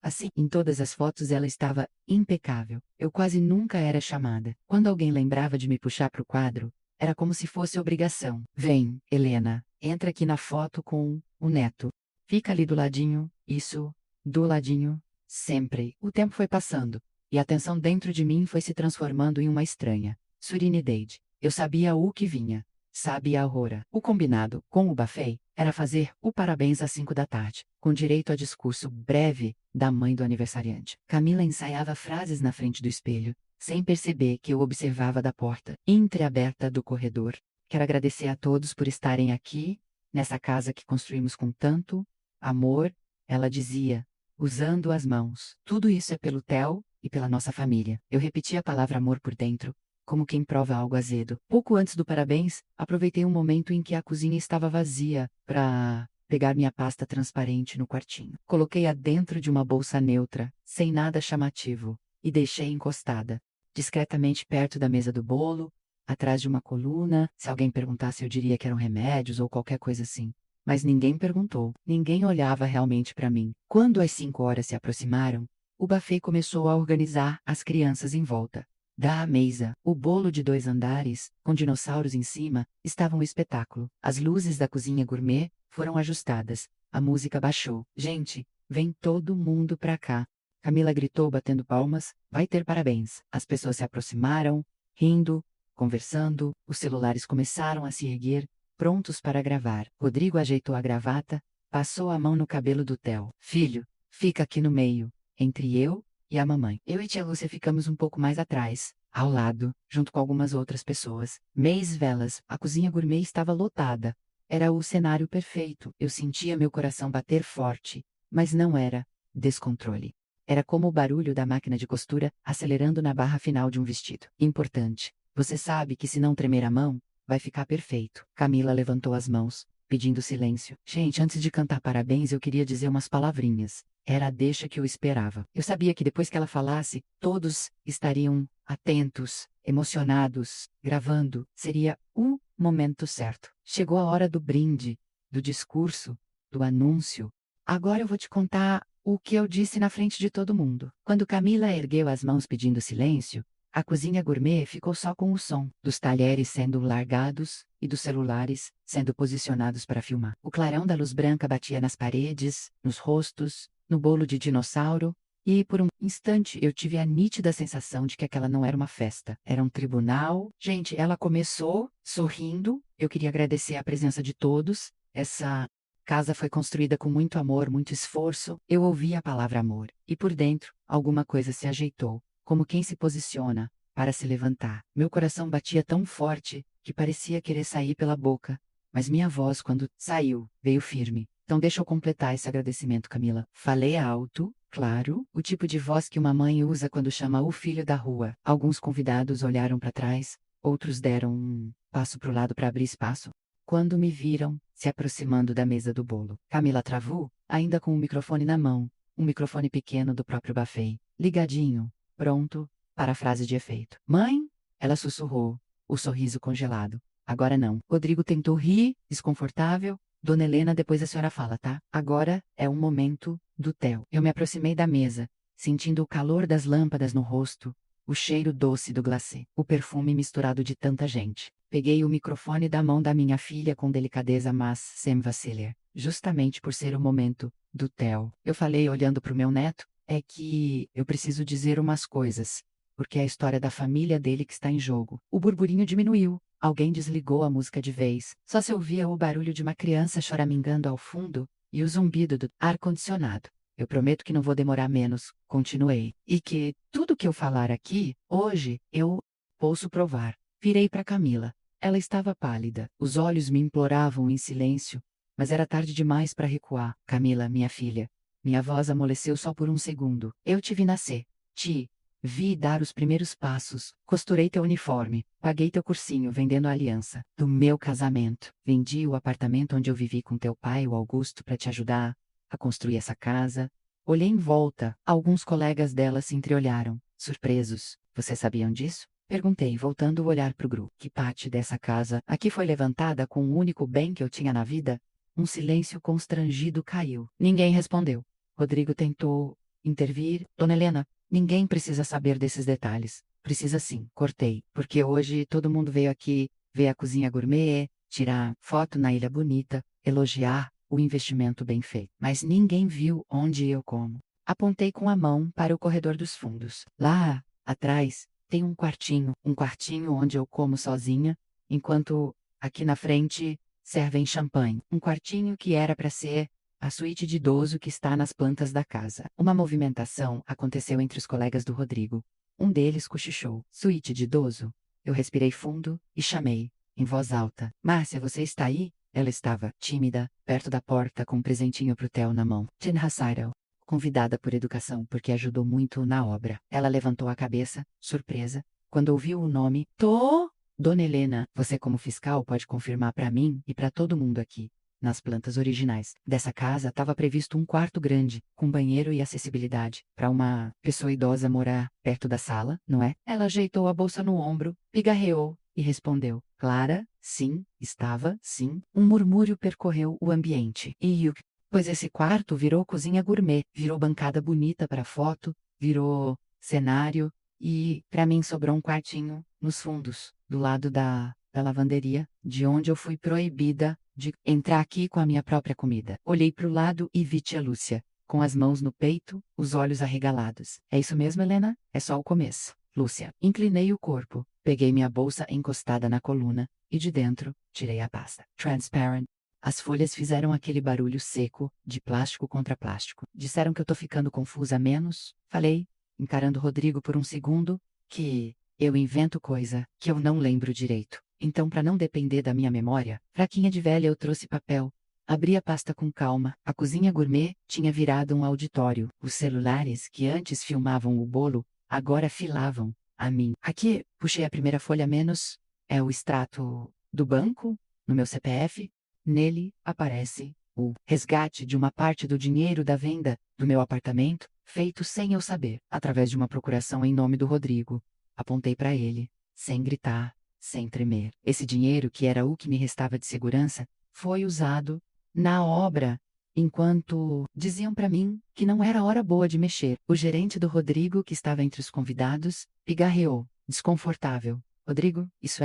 Assim, em todas as fotos ela estava impecável. Eu quase nunca era chamada. Quando alguém lembrava de me puxar para o quadro, era como se fosse obrigação. Vem, Helena, entra aqui na foto com o neto. Fica ali do ladinho, isso, do ladinho. Sempre. O tempo foi passando, e a tensão dentro de mim foi se transformando em uma estranha, serenidade. Eu sabia o que vinha. Sabia a Aurora. O combinado com o buffet era fazer o parabéns às 5 da tarde, com direito a discurso breve da mãe do aniversariante. Camila ensaiava frases na frente do espelho, sem perceber que eu observava da porta entreaberta do corredor. Quero agradecer a todos por estarem aqui, nessa casa que construímos com tanto amor, ela dizia, usando as mãos. Tudo isso é pelo Theo e pela nossa família. Eu repeti a palavra amor por dentro, como quem prova algo azedo. Pouco antes do parabéns, aproveitei um momento em que a cozinha estava vazia para pegar minha pasta transparente no quartinho. Coloquei-a dentro de uma bolsa neutra, sem nada chamativo, e deixei encostada, discretamente perto da mesa do bolo, atrás de uma coluna. Se alguém perguntasse, eu diria que eram remédios ou qualquer coisa assim. Mas ninguém perguntou, ninguém olhava realmente para mim. Quando as 5 horas se aproximaram, o buffet começou a organizar as crianças em volta. Da mesa, o bolo de 2 andares, com dinossauros em cima, estava um espetáculo. As luzes da cozinha gourmet foram ajustadas. A música baixou. Gente, vem todo mundo pra cá. Camila gritou batendo palmas. Vai ter parabéns. As pessoas se aproximaram, rindo, conversando. Os celulares começaram a se erguer, prontos para gravar. Rodrigo ajeitou a gravata, passou a mão no cabelo do Theo. Filho, fica aqui no meio, entre eu e a mamãe. Eu e tia Lúcia ficamos um pouco mais atrás, ao lado, junto com algumas outras pessoas. Meias velas, a cozinha gourmet estava lotada. Era o cenário perfeito. Eu sentia meu coração bater forte, mas não era descontrole. Era como o barulho da máquina de costura acelerando na barra final de um vestido. Importante. Você sabe que se não tremer a mão, vai ficar perfeito. Camila levantou as mãos, pedindo silêncio. Gente, antes de cantar parabéns, eu queria dizer umas palavrinhas. Era a deixa que eu esperava. Eu sabia que depois que ela falasse, todos estariam atentos, emocionados, gravando. Seria o momento certo. Chegou a hora do brinde, do discurso, do anúncio. Agora eu vou te contar o que eu disse na frente de todo mundo. Quando Camila ergueu as mãos pedindo silêncio, a cozinha gourmet ficou só com o som dos talheres sendo largados e dos celulares sendo posicionados para filmar. O clarão da luz branca batia nas paredes, nos rostos, no bolo de dinossauro, e por um instante eu tive a nítida sensação de que aquela não era uma festa, era um tribunal. Gente, ela começou sorrindo. Eu queria agradecer a presença de todos. Essa casa foi construída com muito amor, muito esforço. Eu ouvi a palavra amor, e por dentro, alguma coisa se ajeitou, como quem se posiciona para se levantar. Meu coração batia tão forte que parecia querer sair pela boca, mas minha voz, quando saiu, veio firme. Então deixa eu completar esse agradecimento, Camila. Falei alto, claro, o tipo de voz que uma mãe usa quando chama o filho da rua. Alguns convidados olharam para trás, outros deram um passo para o lado para abrir espaço. Quando me viram, se aproximando da mesa do bolo, Camila travou, ainda com o microfone na mão, um microfone pequeno do próprio buffet, ligadinho, pronto, para a frase de efeito. Mãe? Ela sussurrou, o sorriso congelado. Agora não. Rodrigo tentou rir, desconfortável. Dona Helena, depois a senhora fala, tá? Agora é o momento do Theo. Eu me aproximei da mesa, sentindo o calor das lâmpadas no rosto, o cheiro doce do glacê, o perfume misturado de tanta gente. Peguei o microfone da mão da minha filha com delicadeza, mas sem vacilar, justamente por ser o momento do Theo. Eu falei olhando para o meu neto, é que eu preciso dizer umas coisas, porque é a história da família dele que está em jogo. O burburinho diminuiu. Alguém desligou a música de vez. Só se ouvia o barulho de uma criança choramingando ao fundo e o zumbido do ar-condicionado. Eu prometo que não vou demorar menos, continuei. E que tudo que eu falar aqui, hoje, eu posso provar. Virei para Camila. Ela estava pálida. Os olhos me imploravam em silêncio, mas era tarde demais para recuar. Camila, minha filha. Minha voz amoleceu só por um segundo. Eu te vi nascer. Te vi dar os primeiros passos. Costurei teu uniforme. Paguei teu cursinho vendendo a aliança do meu casamento. Vendi o apartamento onde eu vivi com teu pai, o Augusto, para te ajudar a construir essa casa. Olhei em volta. Alguns colegas dela se entreolharam, surpresos. Vocês sabiam disso? Perguntei, voltando o olhar para o grupo. Que parte dessa casa aqui foi levantada com o único bem que eu tinha na vida? Um silêncio constrangido caiu. Ninguém respondeu. Rodrigo tentou intervir. Dona Helena, ninguém precisa saber desses detalhes. Precisa sim, cortei. Porque hoje todo mundo veio aqui ver a cozinha gourmet, tirar foto na Ilha Bonita, elogiar o investimento bem feito. Mas ninguém viu onde eu como. Apontei com a mão para o corredor dos fundos. Lá, atrás, tem um quartinho onde eu como sozinha, enquanto aqui na frente servem champanhe. Um quartinho que era para ser a suíte de idoso que está nas plantas da casa. Uma movimentação aconteceu entre os colegas do Rodrigo. Um deles cochichou. Suíte de idoso? Eu respirei fundo e chamei, em voz alta. Márcia, você está aí? Ela estava, tímida, perto da porta com um presentinho pro Theo na mão. Jen Hassairo, convidada por educação porque ajudou muito na obra. Ela levantou a cabeça, surpresa, quando ouviu o nome. Tô! Dona Helena, você como fiscal pode confirmar para mim e para todo mundo aqui. Nas plantas originais dessa casa estava previsto um quarto grande, com banheiro e acessibilidade, para uma pessoa idosa morar perto da sala, não é? Ela ajeitou a bolsa no ombro, pigarreou e respondeu. Clara, sim, estava, sim. Um murmúrio percorreu o ambiente. E pois esse quarto virou cozinha gourmet, virou bancada bonita para foto, virou cenário e para mim sobrou um quartinho nos fundos, do lado da lavanderia, de onde eu fui proibida de entrar aqui com a minha própria comida. Olhei para o lado e vi tia Lúcia, com as mãos no peito, os olhos arregalados. É isso mesmo, Helena? É só o começo. Lúcia. Inclinei o corpo, peguei minha bolsa encostada na coluna e de dentro tirei a pasta. Transparent. As folhas fizeram aquele barulho seco, de plástico contra plástico. Disseram que eu tô ficando confusa menos? Falei, encarando Rodrigo por um segundo, que eu invento coisa que eu não lembro direito. Então, para não depender da minha memória, fraquinha de velha, eu trouxe papel. Abri a pasta com calma. A cozinha gourmet tinha virado um auditório. Os celulares que antes filmavam o bolo, agora filavam a mim. Aqui, puxei a primeira folha menos. É o extrato do banco, no meu CPF. Nele aparece o resgate de uma parte do dinheiro da venda do meu apartamento, feito sem eu saber, através de uma procuração em nome do Rodrigo. Apontei para ele, sem gritar, sem tremer. Esse dinheiro, que era o que me restava de segurança, foi usado na obra, enquanto diziam para mim que não era hora boa de mexer. O gerente do Rodrigo, que estava entre os convidados, pigarreou, desconfortável. Rodrigo, isso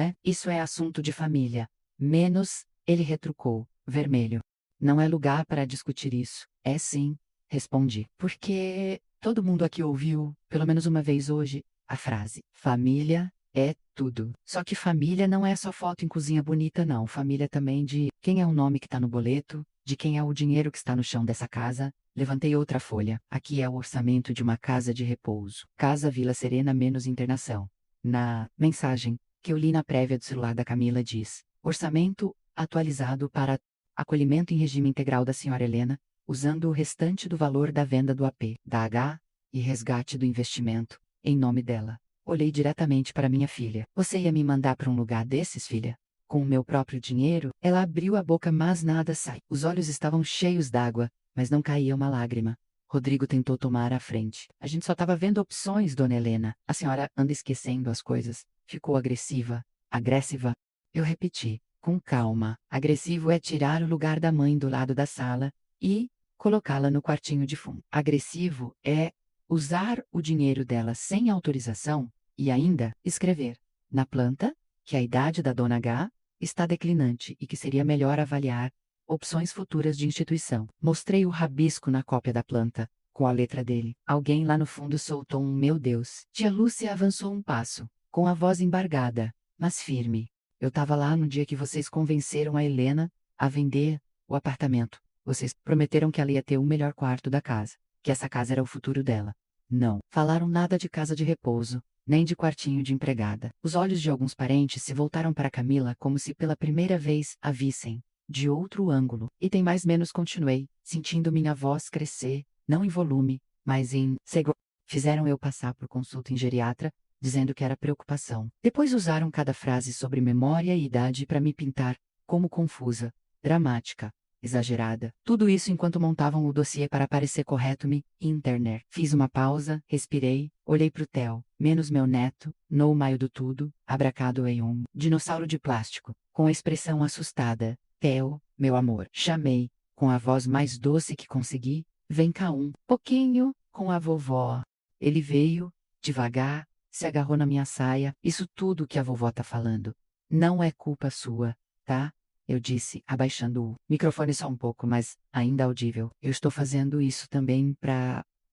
é assunto de família. Menos, ele retrucou, vermelho. Não é lugar para discutir isso. É sim, respondi. Porque todo mundo aqui ouviu, pelo menos uma vez hoje, a frase: família é tudo. Só que família não é só foto em cozinha bonita, não. Família também de quem é o nome que está no boleto, de quem é o dinheiro que está no chão dessa casa. Levantei outra folha. Aqui é o orçamento de uma casa de repouso. Casa Vila Serena menos internação. Na mensagem que eu li na prévia do celular da Camila diz: orçamento atualizado para acolhimento em regime integral da senhora Helena, usando o restante do valor da venda do AP, da H e resgate do investimento, em nome dela. Olhei diretamente para minha filha. Você ia me mandar para um lugar desses, filha? Com o meu próprio dinheiro? Ela abriu a boca, mas nada saiu. Os olhos estavam cheios d'água, mas não caía uma lágrima. Rodrigo tentou tomar a frente. A gente só estava vendo opções, dona Helena. A senhora anda esquecendo as coisas. Ficou agressiva. Agressiva? Eu repeti, com calma. Agressivo é tirar o lugar da mãe do lado da sala e colocá-la no quartinho de fundo. Agressivo é usar o dinheiro dela sem autorização e ainda escrever na planta que a idade da dona H está declinante e que seria melhor avaliar opções futuras de instituição. Mostrei o rabisco na cópia da planta, com a letra dele. Alguém lá no fundo soltou um meu Deus. Tia Lúcia avançou um passo, com a voz embargada, mas firme. Eu estava lá no dia que vocês convenceram a Helena a vender o apartamento. Vocês prometeram que ela ia ter o melhor quarto da casa, que essa casa era o futuro dela. Não falaram nada de casa de repouso, nem de quartinho de empregada. Os olhos de alguns parentes se voltaram para Camila como se pela primeira vez a vissem de outro ângulo. E tem mais menos continuei, sentindo minha voz crescer, não em volume, mas em segurança. Fizeram eu passar por consulta em geriatra, dizendo que era preocupação. Depois usaram cada frase sobre memória e idade para me pintar como confusa, dramática, exagerada. Tudo isso enquanto montavam o dossiê para parecer correto-me e internet. Fiz uma pausa, respirei, olhei pro Theo, menos meu neto, no meio do tudo, abracado em um dinossauro de plástico, com a expressão assustada. Theo, meu amor, chamei, com a voz mais doce que consegui, vem cá um pouquinho, com a vovó. Ele veio, devagar, se agarrou na minha saia. Isso tudo que a vovó tá falando não é culpa sua, tá? Eu disse, abaixando o microfone só um pouco, mas ainda audível. Eu estou fazendo isso também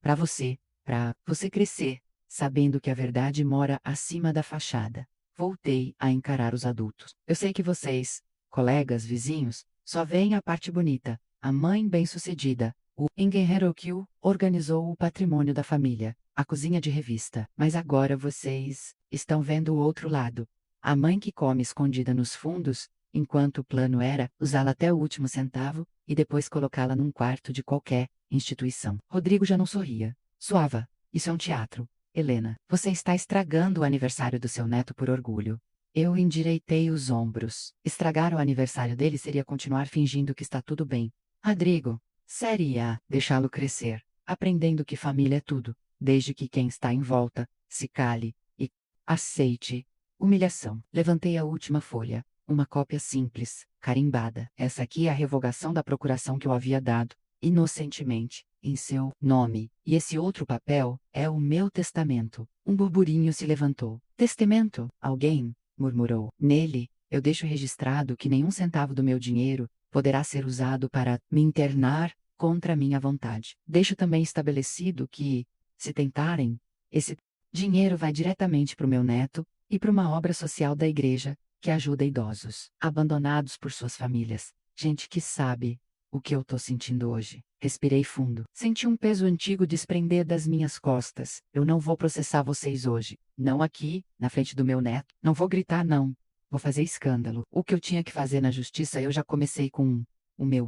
Pra você crescer, sabendo que a verdade mora acima da fachada. Voltei a encarar os adultos. Eu sei que vocês, colegas, vizinhos, só veem a parte bonita, a mãe bem-sucedida. O Engenheiro organizou o patrimônio da família, a cozinha de revista. Mas agora vocês estão vendo o outro lado. A mãe que come escondida nos fundos, enquanto o plano era usá-la até o último centavo e depois colocá-la num quarto de qualquer instituição. Rodrigo já não sorria. Suava. Isso é um teatro. Helena, você está estragando o aniversário do seu neto por orgulho. Eu endireitei os ombros. Estragar o aniversário dele seria continuar fingindo que está tudo bem. Rodrigo, seria deixá-lo crescer, aprendendo que família é tudo, desde que quem está em volta se cale e aceite. Humilhação. Levantei a última folha. Uma cópia simples, carimbada. Essa aqui é a revogação da procuração que eu havia dado, inocentemente, em seu nome. E esse outro papel é o meu testamento. Um burburinho se levantou. Testamento? Alguém murmurou. Nele, eu deixo registrado que nenhum centavo do meu dinheiro poderá ser usado para me internar contra minha vontade. Deixo também estabelecido que, se tentarem, esse dinheiro vai diretamente para o meu neto e para uma obra social da igreja que ajuda idosos, abandonados por suas famílias. Gente que sabe o que eu tô sentindo hoje. Respirei fundo. Senti um peso antigo desprender das minhas costas. Eu não vou processar vocês hoje. Não aqui, na frente do meu neto. Não vou gritar, não. Vou fazer escândalo. O que eu tinha que fazer na justiça eu já comecei com o meu.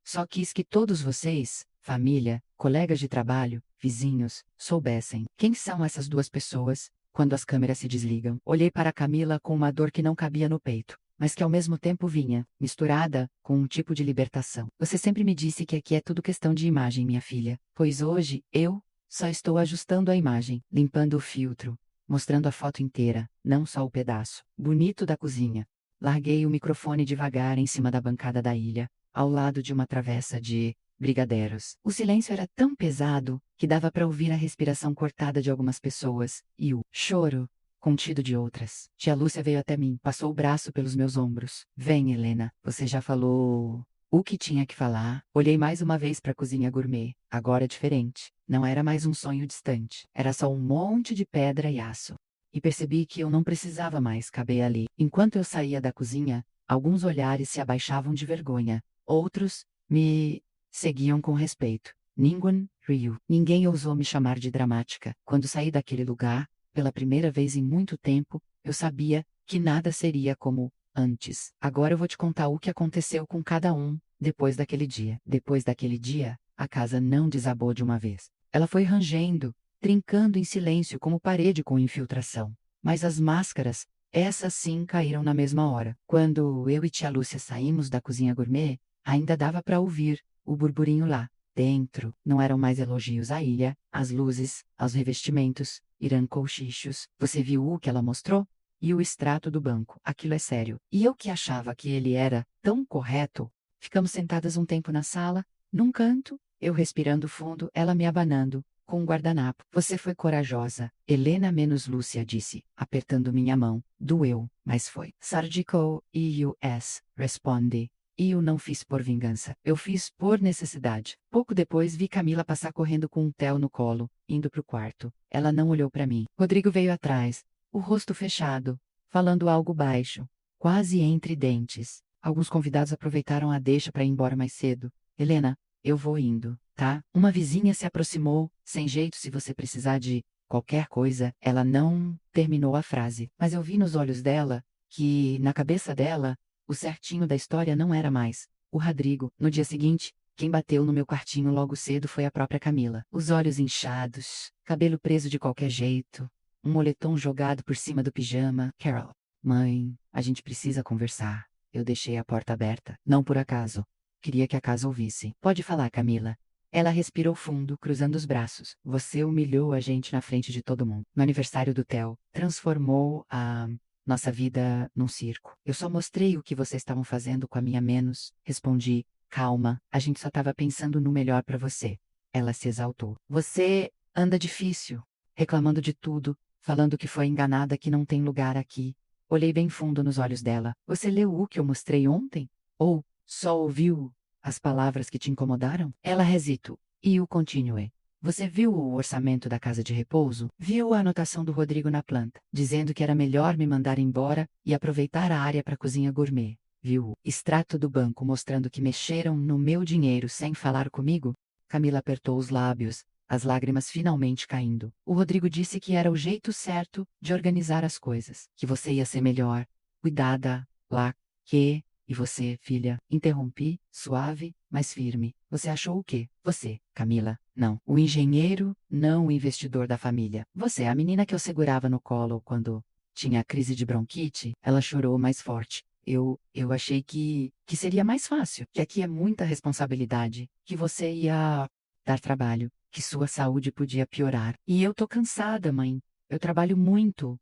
Só quis que todos vocês, família, colegas de trabalho, vizinhos, soubessem quem são essas duas pessoas. Quando as câmeras se desligam, olhei para Camila com uma dor que não cabia no peito, mas que ao mesmo tempo vinha, misturada, com um tipo de libertação. Você sempre me disse que aqui é tudo questão de imagem, minha filha. Pois hoje, eu só estou ajustando a imagem, limpando o filtro, mostrando a foto inteira, não só o pedaço bonito da cozinha. Larguei o microfone devagar em cima da bancada da ilha, ao lado de uma travessa de brigadeiros. O silêncio era tão pesado que dava para ouvir a respiração cortada de algumas pessoas e o choro contido de outras. Tia Lúcia veio até mim, passou o braço pelos meus ombros. Vem, Helena, você já falou o que tinha que falar. Olhei mais uma vez para a cozinha gourmet. Agora diferente. Não era mais um sonho distante. Era só um monte de pedra e aço. E percebi que eu não precisava mais caber ali. Enquanto eu saía da cozinha, alguns olhares se abaixavam de vergonha. Outros me seguiam com respeito. Ninguém riu. Ninguém ousou me chamar de dramática. Quando saí daquele lugar, pela primeira vez em muito tempo, eu sabia que nada seria como antes. Agora eu vou te contar o que aconteceu com cada um depois daquele dia. Depois daquele dia, a casa não desabou de uma vez. Ela foi rangendo, trincando em silêncio como parede com infiltração. Mas as máscaras, essas sim caíram na mesma hora. Quando eu e tia Lúcia saímos da cozinha gourmet, ainda dava para ouvir o burburinho lá dentro. Não eram mais elogios à ilha, às luzes, aos revestimentos, Irã cochichos. Você viu o que ela mostrou? E o extrato do banco. Aquilo é sério. E eu que achava que ele era tão correto. Ficamos sentadas um tempo na sala, num canto, eu respirando fundo, ela me abanando, com um guardanapo. Você foi corajosa. Helena menos Lúcia disse, apertando minha mão. Doeu, mas foi. Surgical EUS, responde. E eu não fiz por vingança. Eu fiz por necessidade. Pouco depois vi Camila passar correndo com um Theo no colo, indo pro quarto. Ela não olhou para mim. Rodrigo veio atrás, o rosto fechado, falando algo baixo, quase entre dentes. Alguns convidados aproveitaram a deixa para ir embora mais cedo. Helena, eu vou indo, tá? Uma vizinha se aproximou, sem jeito se você precisar de qualquer coisa. Ela não terminou a frase, mas eu vi nos olhos dela que, na cabeça dela, o certinho da história não era mais o Rodrigo. No dia seguinte, quem bateu no meu quartinho logo cedo foi a própria Camila. Os olhos inchados, cabelo preso de qualquer jeito, um moletom jogado por cima do pijama. Carol, mãe, a gente precisa conversar. Eu deixei a porta aberta, não por acaso. Queria que a casa ouvisse. Pode falar, Camila. Ela respirou fundo, cruzando os braços. Você humilhou a gente na frente de todo mundo. No aniversário do Theo, transformou a nossa vida num circo. Eu só mostrei o que vocês estavam fazendo com a minha menos. Respondi, calma, a gente só estava pensando no melhor para você. Ela se exaltou. Você anda difícil, reclamando de tudo, falando que foi enganada, que não tem lugar aqui. Olhei bem fundo nos olhos dela. Você leu o que eu mostrei ontem? Ou só ouviu as palavras que te incomodaram? Ela hesitou. E eu continuei. Você viu o orçamento da casa de repouso? Viu a anotação do Rodrigo na planta, dizendo que era melhor me mandar embora e aproveitar a área para cozinha gourmet? Viu o extrato do banco mostrando que mexeram no meu dinheiro sem falar comigo? Camila apertou os lábios, as lágrimas finalmente caindo. O Rodrigo disse que era o jeito certo de organizar as coisas, que você ia ser melhor, cuidada, lá, que... E você, filha? Interrompi, suave, mas firme. Você achou o quê? Você, Camila. Não. O engenheiro, não o investidor da família. Você, a menina que eu segurava no colo quando tinha a crise de bronquite, ela chorou mais forte. Eu achei que seria mais fácil, que aqui é muita responsabilidade, que você ia dar trabalho, que sua saúde podia piorar. E eu tô cansada, mãe. Eu trabalho muito.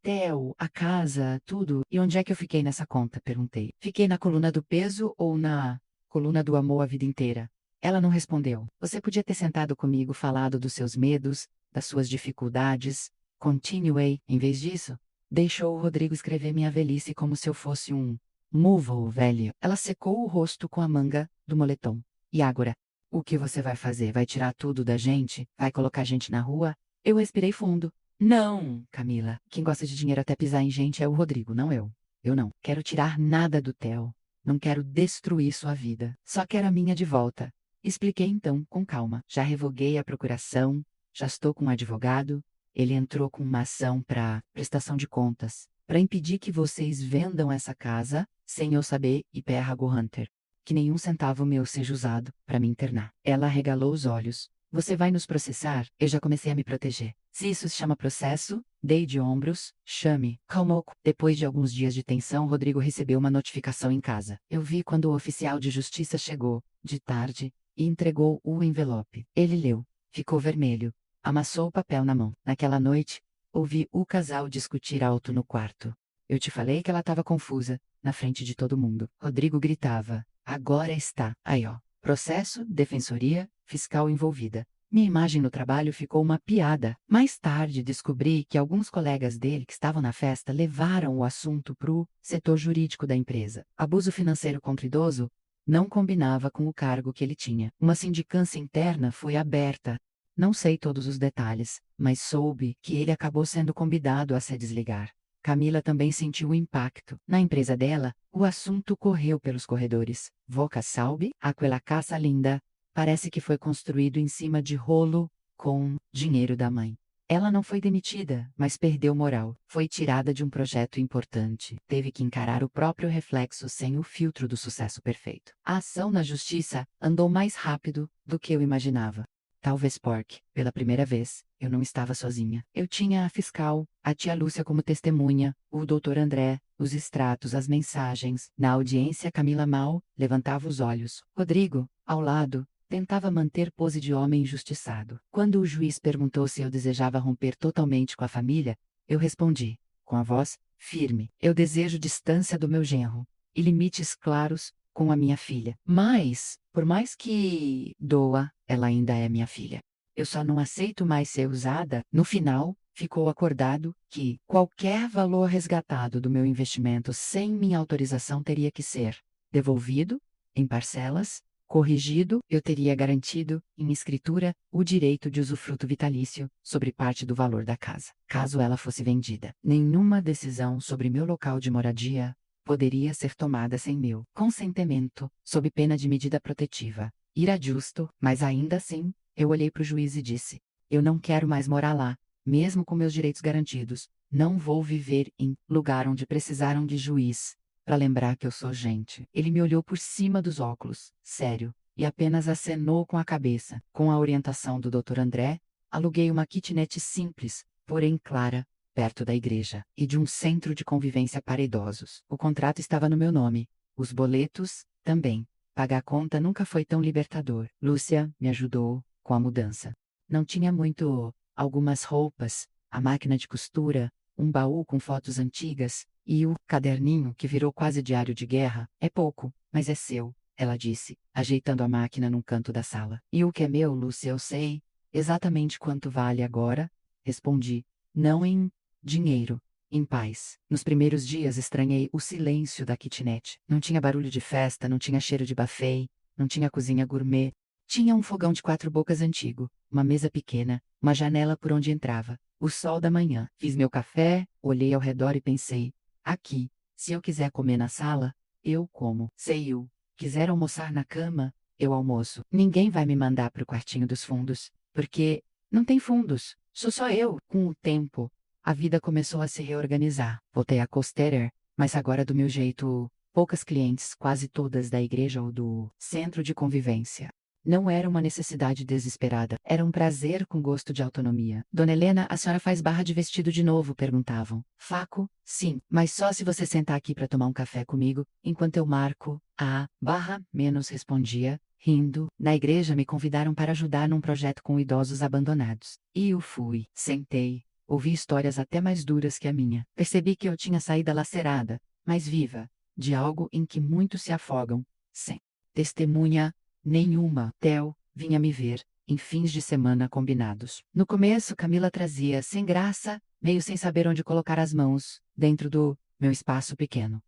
Theo, a casa, tudo. E onde é que eu fiquei nessa conta? Perguntei. Fiquei na coluna do peso ou na coluna do amor a vida inteira? Ela não respondeu. Você podia ter sentado comigo, falado dos seus medos, das suas dificuldades. Continuei. Em vez disso, deixou o Rodrigo escrever minha velhice como se eu fosse um muvo velho. Ela secou o rosto com a manga do moletom. E agora? O que você vai fazer? Vai tirar tudo da gente? Vai colocar a gente na rua? Eu respirei fundo. Não, Camila. Quem gosta de dinheiro até pisar em gente é o Rodrigo, não eu. Eu não quero tirar nada do Theo. Não quero destruir sua vida. Só quero a minha de volta. Expliquei então, com calma. Já revoguei a procuração, já estou com um advogado. Ele entrou com uma ação para prestação de contas, para impedir que vocês vendam essa casa sem eu saber e Perrago Hunter. Que nenhum centavo meu seja usado para me internar. Ela arregalou os olhos. Você vai nos processar? Eu já comecei a me proteger. Se isso se chama processo, dei de ombros, chame. Calmou. Depois de alguns dias de tensão, Rodrigo recebeu uma notificação em casa. Eu vi quando o oficial de justiça chegou, de tarde, e entregou o envelope. Ele leu. Ficou vermelho. Amassou o papel na mão. Naquela noite, ouvi o casal discutir alto no quarto. Eu te falei que ela estava confusa, na frente de todo mundo. Rodrigo gritava. Agora está. Aí ó. Processo, defensoria, fiscal envolvida. Minha imagem no trabalho ficou uma piada. Mais tarde descobri que alguns colegas dele que estavam na festa levaram o assunto para o setor jurídico da empresa. Abuso financeiro contra idoso não combinava com o cargo que ele tinha. Uma sindicância interna foi aberta. Não sei todos os detalhes, mas soube que ele acabou sendo convidado a se desligar. Camila também sentiu o impacto. Na empresa dela, o assunto correu pelos corredores. Voca Salbe, aquela casa linda, parece que foi construído em cima de rolo com dinheiro da mãe. Ela não foi demitida, mas perdeu moral. Foi tirada de um projeto importante. Teve que encarar o próprio reflexo sem o filtro do sucesso perfeito. A ação na justiça andou mais rápido do que eu imaginava. Talvez porque, pela primeira vez, eu não estava sozinha. Eu tinha a fiscal, a tia Lúcia como testemunha, o doutor André, os extratos, as mensagens. Na audiência, Camila mal levantava os olhos. Rodrigo, ao lado, tentava manter pose de homem injustiçado. Quando o juiz perguntou se eu desejava romper totalmente com a família, eu respondi, com a voz firme: eu desejo distância do meu genro e limites claros com a minha filha. Mas, por mais que doa, ela ainda é minha filha. Eu só não aceito mais ser usada. No final, ficou acordado que qualquer valor resgatado do meu investimento sem minha autorização teria que ser devolvido, em parcelas, corrigido. Eu teria garantido, em escritura, o direito de usufruto vitalício sobre parte do valor da casa, caso ela fosse vendida. Nenhuma decisão sobre meu local de moradia poderia ser tomada sem meu consentimento, sob pena de medida protetiva. Era justo, mas ainda assim, eu olhei para o juiz e disse: eu não quero mais morar lá, mesmo com meus direitos garantidos. Não vou viver em lugar onde precisaram de juiz para lembrar que eu sou gente. Ele me olhou por cima dos óculos, sério, e apenas acenou com a cabeça. Com a orientação do Dr. André, aluguei uma kitnet simples, porém clara, perto da igreja, e de um centro de convivência para idosos. O contrato estava no meu nome. Os boletos, também. Pagar a conta nunca foi tão libertador. Lúcia me ajudou com a mudança. Não tinha muito, algumas roupas, a máquina de costura, um baú com fotos antigas, e o caderninho que virou quase diário de guerra. É pouco, mas é seu, ela disse, ajeitando a máquina num canto da sala. E o que é meu, Lúcia, eu sei exatamente quanto vale agora, respondi, não em dinheiro, em paz. Nos primeiros dias estranhei o silêncio da kitnet. Não tinha barulho de festa, não tinha cheiro de buffet, não tinha cozinha gourmet. Tinha um fogão de 4 bocas antigo, uma mesa pequena, uma janela por onde entrava o sol da manhã. Fiz meu café, olhei ao redor e pensei: aqui, se eu quiser comer na sala, eu como. Se eu quiser almoçar na cama, eu almoço. Ninguém vai me mandar para o quartinho dos fundos, porque não tem fundos, sou só eu. Com o tempo, a vida começou a se reorganizar. Voltei a Costerer, mas agora do meu jeito. Poucas clientes, quase todas da igreja ou do centro de convivência. Não era uma necessidade desesperada, era um prazer com gosto de autonomia. Dona Helena, a senhora faz barra de vestido de novo? Perguntavam. Faco? Sim, mas só se você sentar aqui para tomar um café comigo, enquanto eu marco a barra, menos respondia, rindo. Na igreja me convidaram para ajudar num projeto com idosos abandonados. E eu fui. Sentei. Ouvi histórias até mais duras que a minha. Percebi que eu tinha saída lacerada, mas viva, de algo em que muitos se afogam, sem testemunha nenhuma. Theo vinha me ver, em fins de semana combinados. No começo, Camila trazia, sem graça, meio sem saber onde colocar as mãos, dentro do meu espaço pequeno.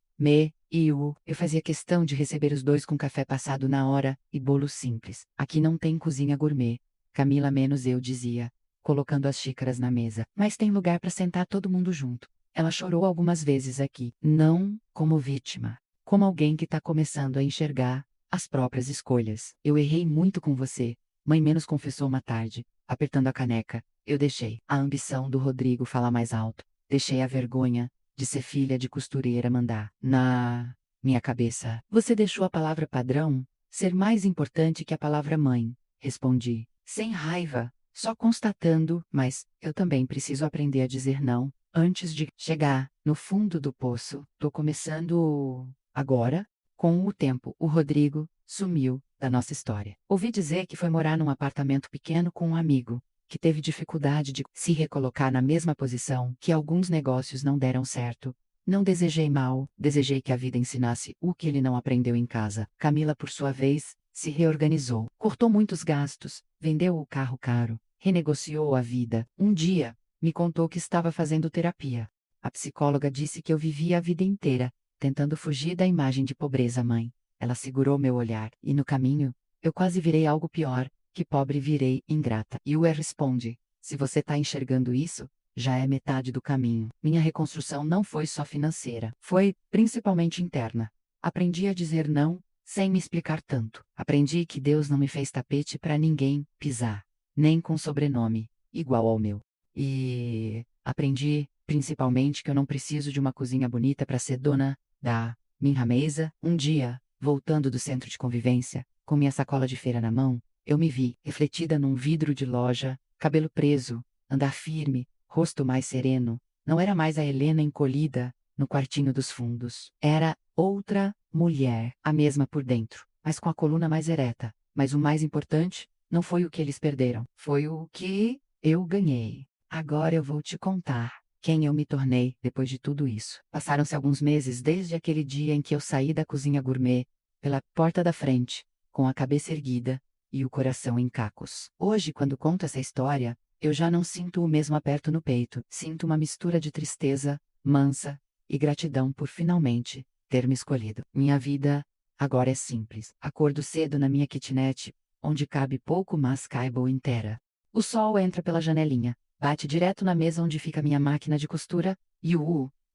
Eu fazia questão de receber os dois com café passado na hora e bolo simples. Aqui não tem cozinha gourmet. Camila menos eu dizia, colocando as xícaras na mesa. Mas tem lugar para sentar todo mundo junto. Ela chorou algumas vezes aqui, não como vítima, como alguém que está começando a enxergar as próprias escolhas. Eu errei muito com você, mãe menos confessou uma tarde, apertando a caneca. Eu deixei a ambição do Rodrigo falar mais alto, deixei a vergonha de ser filha de costureira mandar na minha cabeça. Você deixou a palavra padrão ser mais importante que a palavra mãe, respondi, sem raiva, só constatando, mas eu também preciso aprender a dizer não. Antes de chegar no fundo do poço, tô começando agora. Com o tempo, o Rodrigo sumiu da nossa história. Ouvi dizer que foi morar num apartamento pequeno com um amigo, que teve dificuldade de se recolocar na mesma posição, que alguns negócios não deram certo. Não desejei mal, desejei que a vida ensinasse o que ele não aprendeu em casa. Camila, por sua vez, se reorganizou, cortou muitos gastos, vendeu o carro caro, renegociou a vida. Um dia, me contou que estava fazendo terapia. A psicóloga disse que eu vivia a vida inteira, tentando fugir da imagem de pobreza mãe. Ela segurou meu olhar, e no caminho, eu quase virei algo pior, que pobre virei ingrata. E Ué responde, se você tá enxergando isso, já é metade do caminho. Minha reconstrução não foi só financeira, foi, principalmente interna. Aprendi a dizer não, sem me explicar tanto. Aprendi que Deus não me fez tapete para ninguém pisar, nem com sobrenome igual ao meu. E aprendi, principalmente, que eu não preciso de uma cozinha bonita para ser dona da minha mesa. Um dia, voltando do centro de convivência, com minha sacola de feira na mão, eu me vi, refletida num vidro de loja, cabelo preso, andar firme, rosto mais sereno. Não era mais a Helena encolhida, no quartinho dos fundos. Era outra mulher, a mesma por dentro, mas com a coluna mais ereta. Mas o mais importante, não foi o que eles perderam, foi o que eu ganhei. Agora eu vou te contar quem eu me tornei depois de tudo isso. Passaram-se alguns meses desde aquele dia em que eu saí da cozinha gourmet, pela porta da frente, com a cabeça erguida e o coração em cacos. Hoje, quando conto essa história, eu já não sinto o mesmo aperto no peito. Sinto uma mistura de tristeza, mansa, e gratidão por finalmente ter me escolhido. Minha vida agora é simples. Acordo cedo na minha kitnet, onde cabe pouco mas caibo inteira. O sol entra pela janelinha, bate direto na mesa onde fica minha máquina de costura, e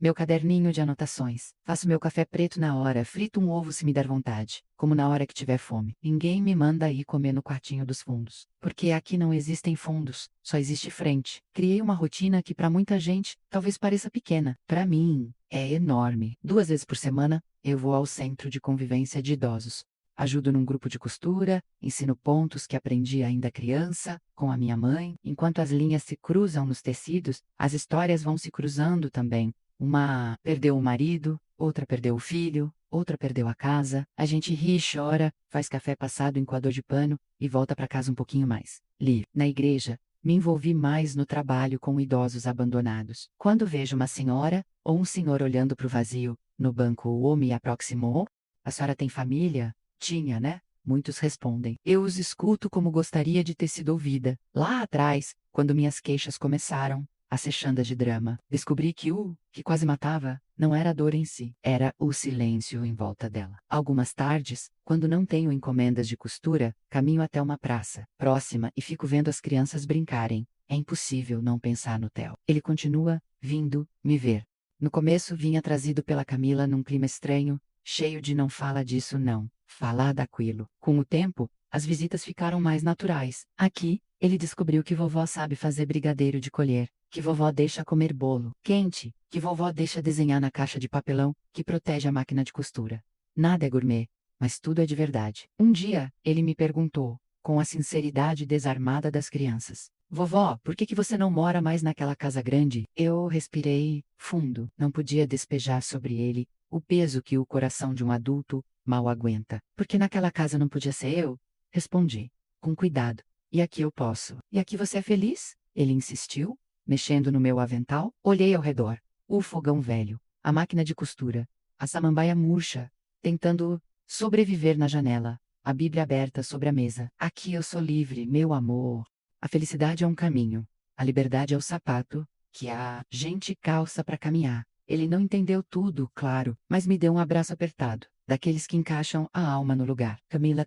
meu caderninho de anotações. Faço meu café preto na hora, frito um ovo se me der vontade, como na hora que tiver fome. Ninguém me manda ir comer no quartinho dos fundos, porque aqui não existem fundos, só existe frente. Criei uma rotina que para muita gente talvez pareça pequena. Para mim, é enorme. 2 vezes por semana, eu vou ao centro de convivência de idosos. Ajudo num grupo de costura, ensino pontos que aprendi ainda criança, com a minha mãe. Enquanto as linhas se cruzam nos tecidos, as histórias vão se cruzando também. Uma perdeu o marido, outra perdeu o filho, outra perdeu a casa. A gente ri e chora, faz café passado em coador de pano e volta para casa um pouquinho mais livre. Na igreja, me envolvi mais no trabalho com idosos abandonados. Quando vejo uma senhora ou um senhor olhando para o vazio, no banco ou me aproximou, a senhora tem família? Tinha, né? Muitos respondem. Eu os escuto como gostaria de ter sido ouvida. Lá atrás, quando minhas queixas começaram, a sechanda de drama, descobri que o que quase matava Não era a dor em si, era o silêncio em volta dela. Algumas tardes, quando não tenho encomendas de costura, caminho até uma praça próxima e fico vendo as crianças brincarem. É impossível não pensar no Theo. Ele continua vindo me ver. No começo vinha trazido pela Camila num clima estranho, cheio de não fala disso não, fala daquilo. Com o tempo, as visitas ficaram mais naturais. Aqui, ele descobriu que vovó sabe fazer brigadeiro de colher, que vovó deixa comer bolo quente, que vovó deixa desenhar na caixa de papelão que protege a máquina de costura. Nada é gourmet, mas tudo é de verdade. Um dia, ele me perguntou, com a sinceridade desarmada das crianças: Vovó, por que você não mora mais naquela casa grande? Eu respirei fundo, não podia despejar sobre ele o peso que o coração de um adulto mal aguenta. Porque naquela casa não podia ser eu? Respondi, com cuidado. E aqui eu posso. E aqui você é feliz? Ele insistiu, mexendo no meu avental. Olhei ao redor. O fogão velho, a máquina de costura, a samambaia murcha, tentando sobreviver na janela, a Bíblia aberta sobre a mesa. Aqui eu sou livre, meu amor. A felicidade é um caminho. A liberdade é o sapato que a gente calça para caminhar. Ele não entendeu tudo, claro, mas me deu um abraço apertado, daqueles que encaixam a alma no lugar. Camila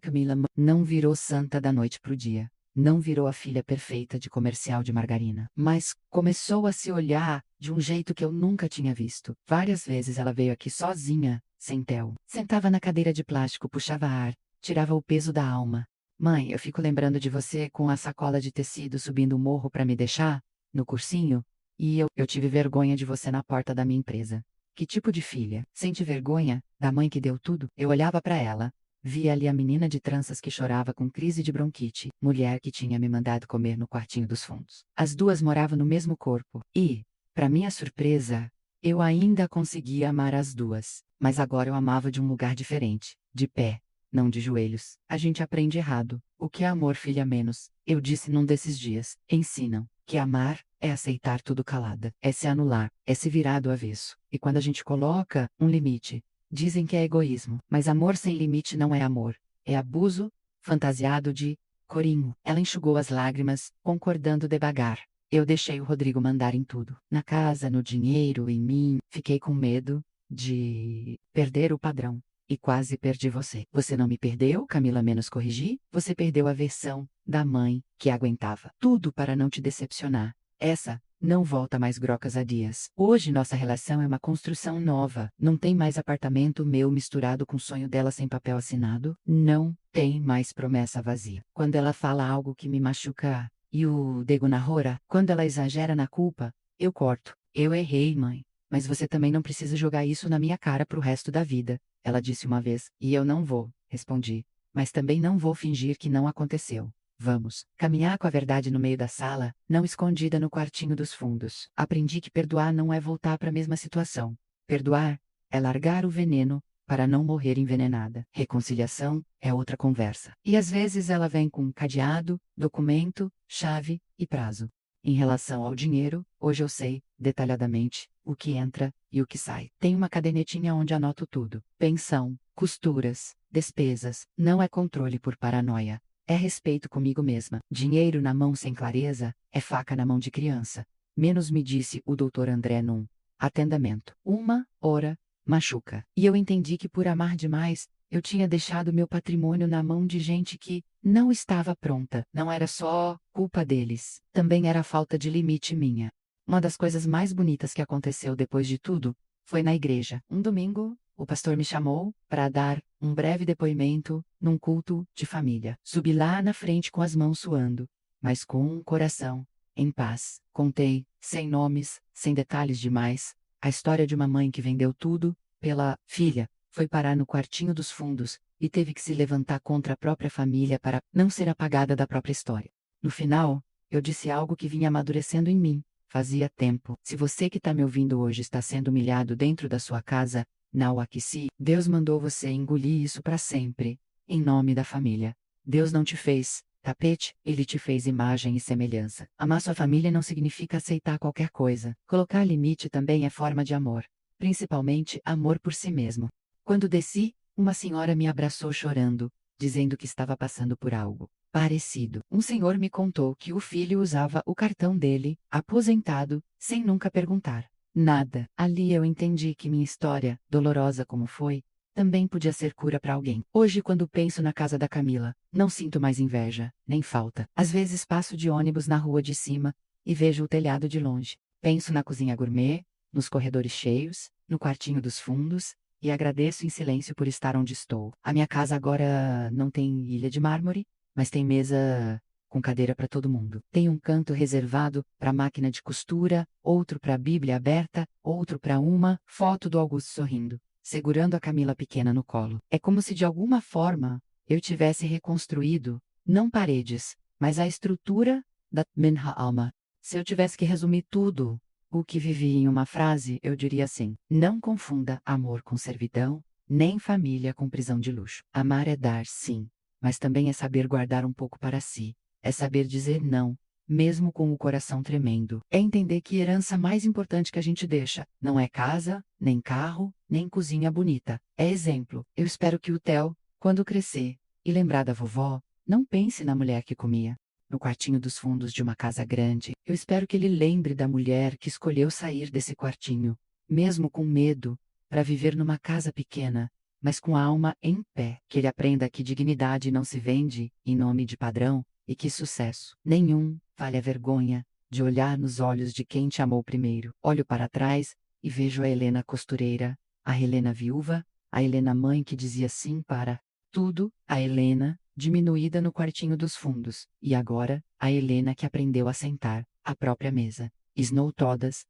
não virou santa da noite pro dia. Não virou a filha perfeita de comercial de margarina, mas começou a se olhar de um jeito que eu nunca tinha visto. Várias vezes ela veio aqui sozinha, sem Theo. Sentava na cadeira de plástico, puxava ar, tirava o peso da alma. Mãe, eu fico lembrando de você com a sacola de tecido subindo o morro para me deixar, no cursinho, e eu tive vergonha de você na porta da minha empresa. Que tipo de filha? Sente vergonha da mãe que deu tudo? Eu olhava para ela. Via ali a menina de tranças que chorava com crise de bronquite, mulher que tinha me mandado comer no quartinho dos fundos. As duas moravam no mesmo corpo, e, para minha surpresa, eu ainda conseguia amar as duas, mas agora eu amava de um lugar diferente, de pé, não de joelhos. A gente aprende errado. O que é amor, filha menos? Eu disse num desses dias. Ensinam que amar é aceitar tudo calada, é se anular, é se virar do avesso. E quando a gente coloca um limite, dizem que é egoísmo, mas amor sem limite não é amor. É abuso, fantasiado de corinho. Ela enxugou as lágrimas, concordando devagar. Eu deixei o Rodrigo mandar em tudo. Na casa, no dinheiro, em mim. Fiquei com medo de perder o padrão. E quase perdi você. Você não me perdeu, Camila menos corrigi? Você perdeu a versão da mãe que aguentava tudo para não te decepcionar. Essa não volta mais grocas a dias. Hoje nossa relação é uma construção nova. Não tem mais apartamento meu misturado com o sonho dela sem papel assinado. Não tem mais promessa vazia. Quando ela fala algo que me machuca, e o dego na hora, quando ela exagera na culpa, eu corto. Eu errei, mãe. Mas você também não precisa jogar isso na minha cara pro resto da vida. Ela disse uma vez, e eu não vou, respondi. Mas também não vou fingir que não aconteceu. Vamos caminhar com a verdade no meio da sala, não escondida no quartinho dos fundos. Aprendi que perdoar não é voltar para a mesma situação. Perdoar é largar o veneno para não morrer envenenada. Reconciliação é outra conversa. E às vezes ela vem com cadeado, documento, chave e prazo. Em relação ao dinheiro, hoje eu sei, detalhadamente, o que entra e o que sai. Tem uma cadernetinha onde anoto tudo. Pensão, costuras, despesas. Não é controle por paranoia. É respeito comigo mesma. Dinheiro na mão sem clareza é faca na mão de criança. Menos me disse o doutor André num atendamento. Uma hora machuca. E eu entendi que por amar demais, eu tinha deixado meu patrimônio na mão de gente que não estava pronta. Não era só culpa deles. Também era falta de limite minha. Uma das coisas mais bonitas que aconteceu depois de tudo foi na igreja. Um domingo, o pastor me chamou para dar um breve depoimento num culto de família. Subi lá na frente com as mãos suando, mas com um coração em paz. Contei, sem nomes, sem detalhes demais, a história de uma mãe que vendeu tudo pela filha, foi parar no quartinho dos fundos e teve que se levantar contra a própria família para não ser apagada da própria história. No final, eu disse algo que vinha amadurecendo em mim. Fazia tempo. Se você que está me ouvindo hoje está sendo humilhado dentro da sua casa, não aqueci, Deus mandou você engolir isso para sempre, em nome da família. Deus não te fez tapete, ele te fez imagem e semelhança. Amar sua família não significa aceitar qualquer coisa. Colocar limite também é forma de amor, principalmente amor por si mesmo. Quando desci, uma senhora me abraçou chorando, dizendo que estava passando por algo parecido. Um senhor me contou que o filho usava o cartão dele, aposentado, sem nunca perguntar. Nada. Ali eu entendi que minha história, dolorosa como foi, também podia ser cura para alguém. Hoje, quando penso na casa da Camila, não sinto mais inveja, nem falta. Às vezes passo de ônibus na rua de cima e vejo o telhado de longe. Penso na cozinha gourmet, nos corredores cheios, no quartinho dos fundos, e agradeço em silêncio por estar onde estou. A minha casa agora não tem ilha de mármore, mas tem mesa com cadeira para todo mundo. Tem um canto reservado para a máquina de costura, outro para a Bíblia aberta, outro para uma foto do Augusto sorrindo, segurando a Camila pequena no colo. É como se de alguma forma eu tivesse reconstruído, não paredes, mas a estrutura da minha alma. Se eu tivesse que resumir tudo o que vivi em uma frase, eu diria assim: não confunda amor com servidão, nem família com prisão de luxo. Amar é dar, sim, mas também é saber guardar um pouco para si. É saber dizer não, mesmo com o coração tremendo. É entender que herança mais importante que a gente deixa não é casa, nem carro, nem cozinha bonita. É exemplo. Eu espero que o Theo, quando crescer e lembrar da vovó, não pense na mulher que comia no quartinho dos fundos de uma casa grande. Eu espero que ele lembre da mulher que escolheu sair desse quartinho, mesmo com medo, para viver numa casa pequena, mas com a alma em pé. Que ele aprenda que dignidade não se vende em nome de padrão e que sucesso nenhum vale a vergonha de olhar nos olhos de quem te amou primeiro. Olho para trás e vejo a Helena costureira, a Helena viúva, a Helena mãe que dizia sim para tudo, a Helena diminuída no quartinho dos fundos, e agora, a Helena que aprendeu a sentar à própria mesa. Snow todas,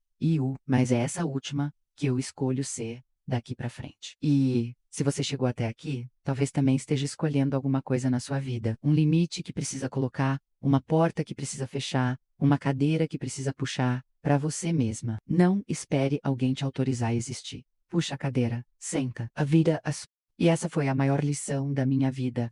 mas é essa última que eu escolho ser daqui para frente. E, se você chegou até aqui, talvez também esteja escolhendo alguma coisa na sua vida. Um limite que precisa colocar, uma porta que precisa fechar, uma cadeira que precisa puxar, para você mesma. Não espere alguém te autorizar a existir. Puxa a cadeira, senta, a vida... E essa foi a maior lição da minha vida.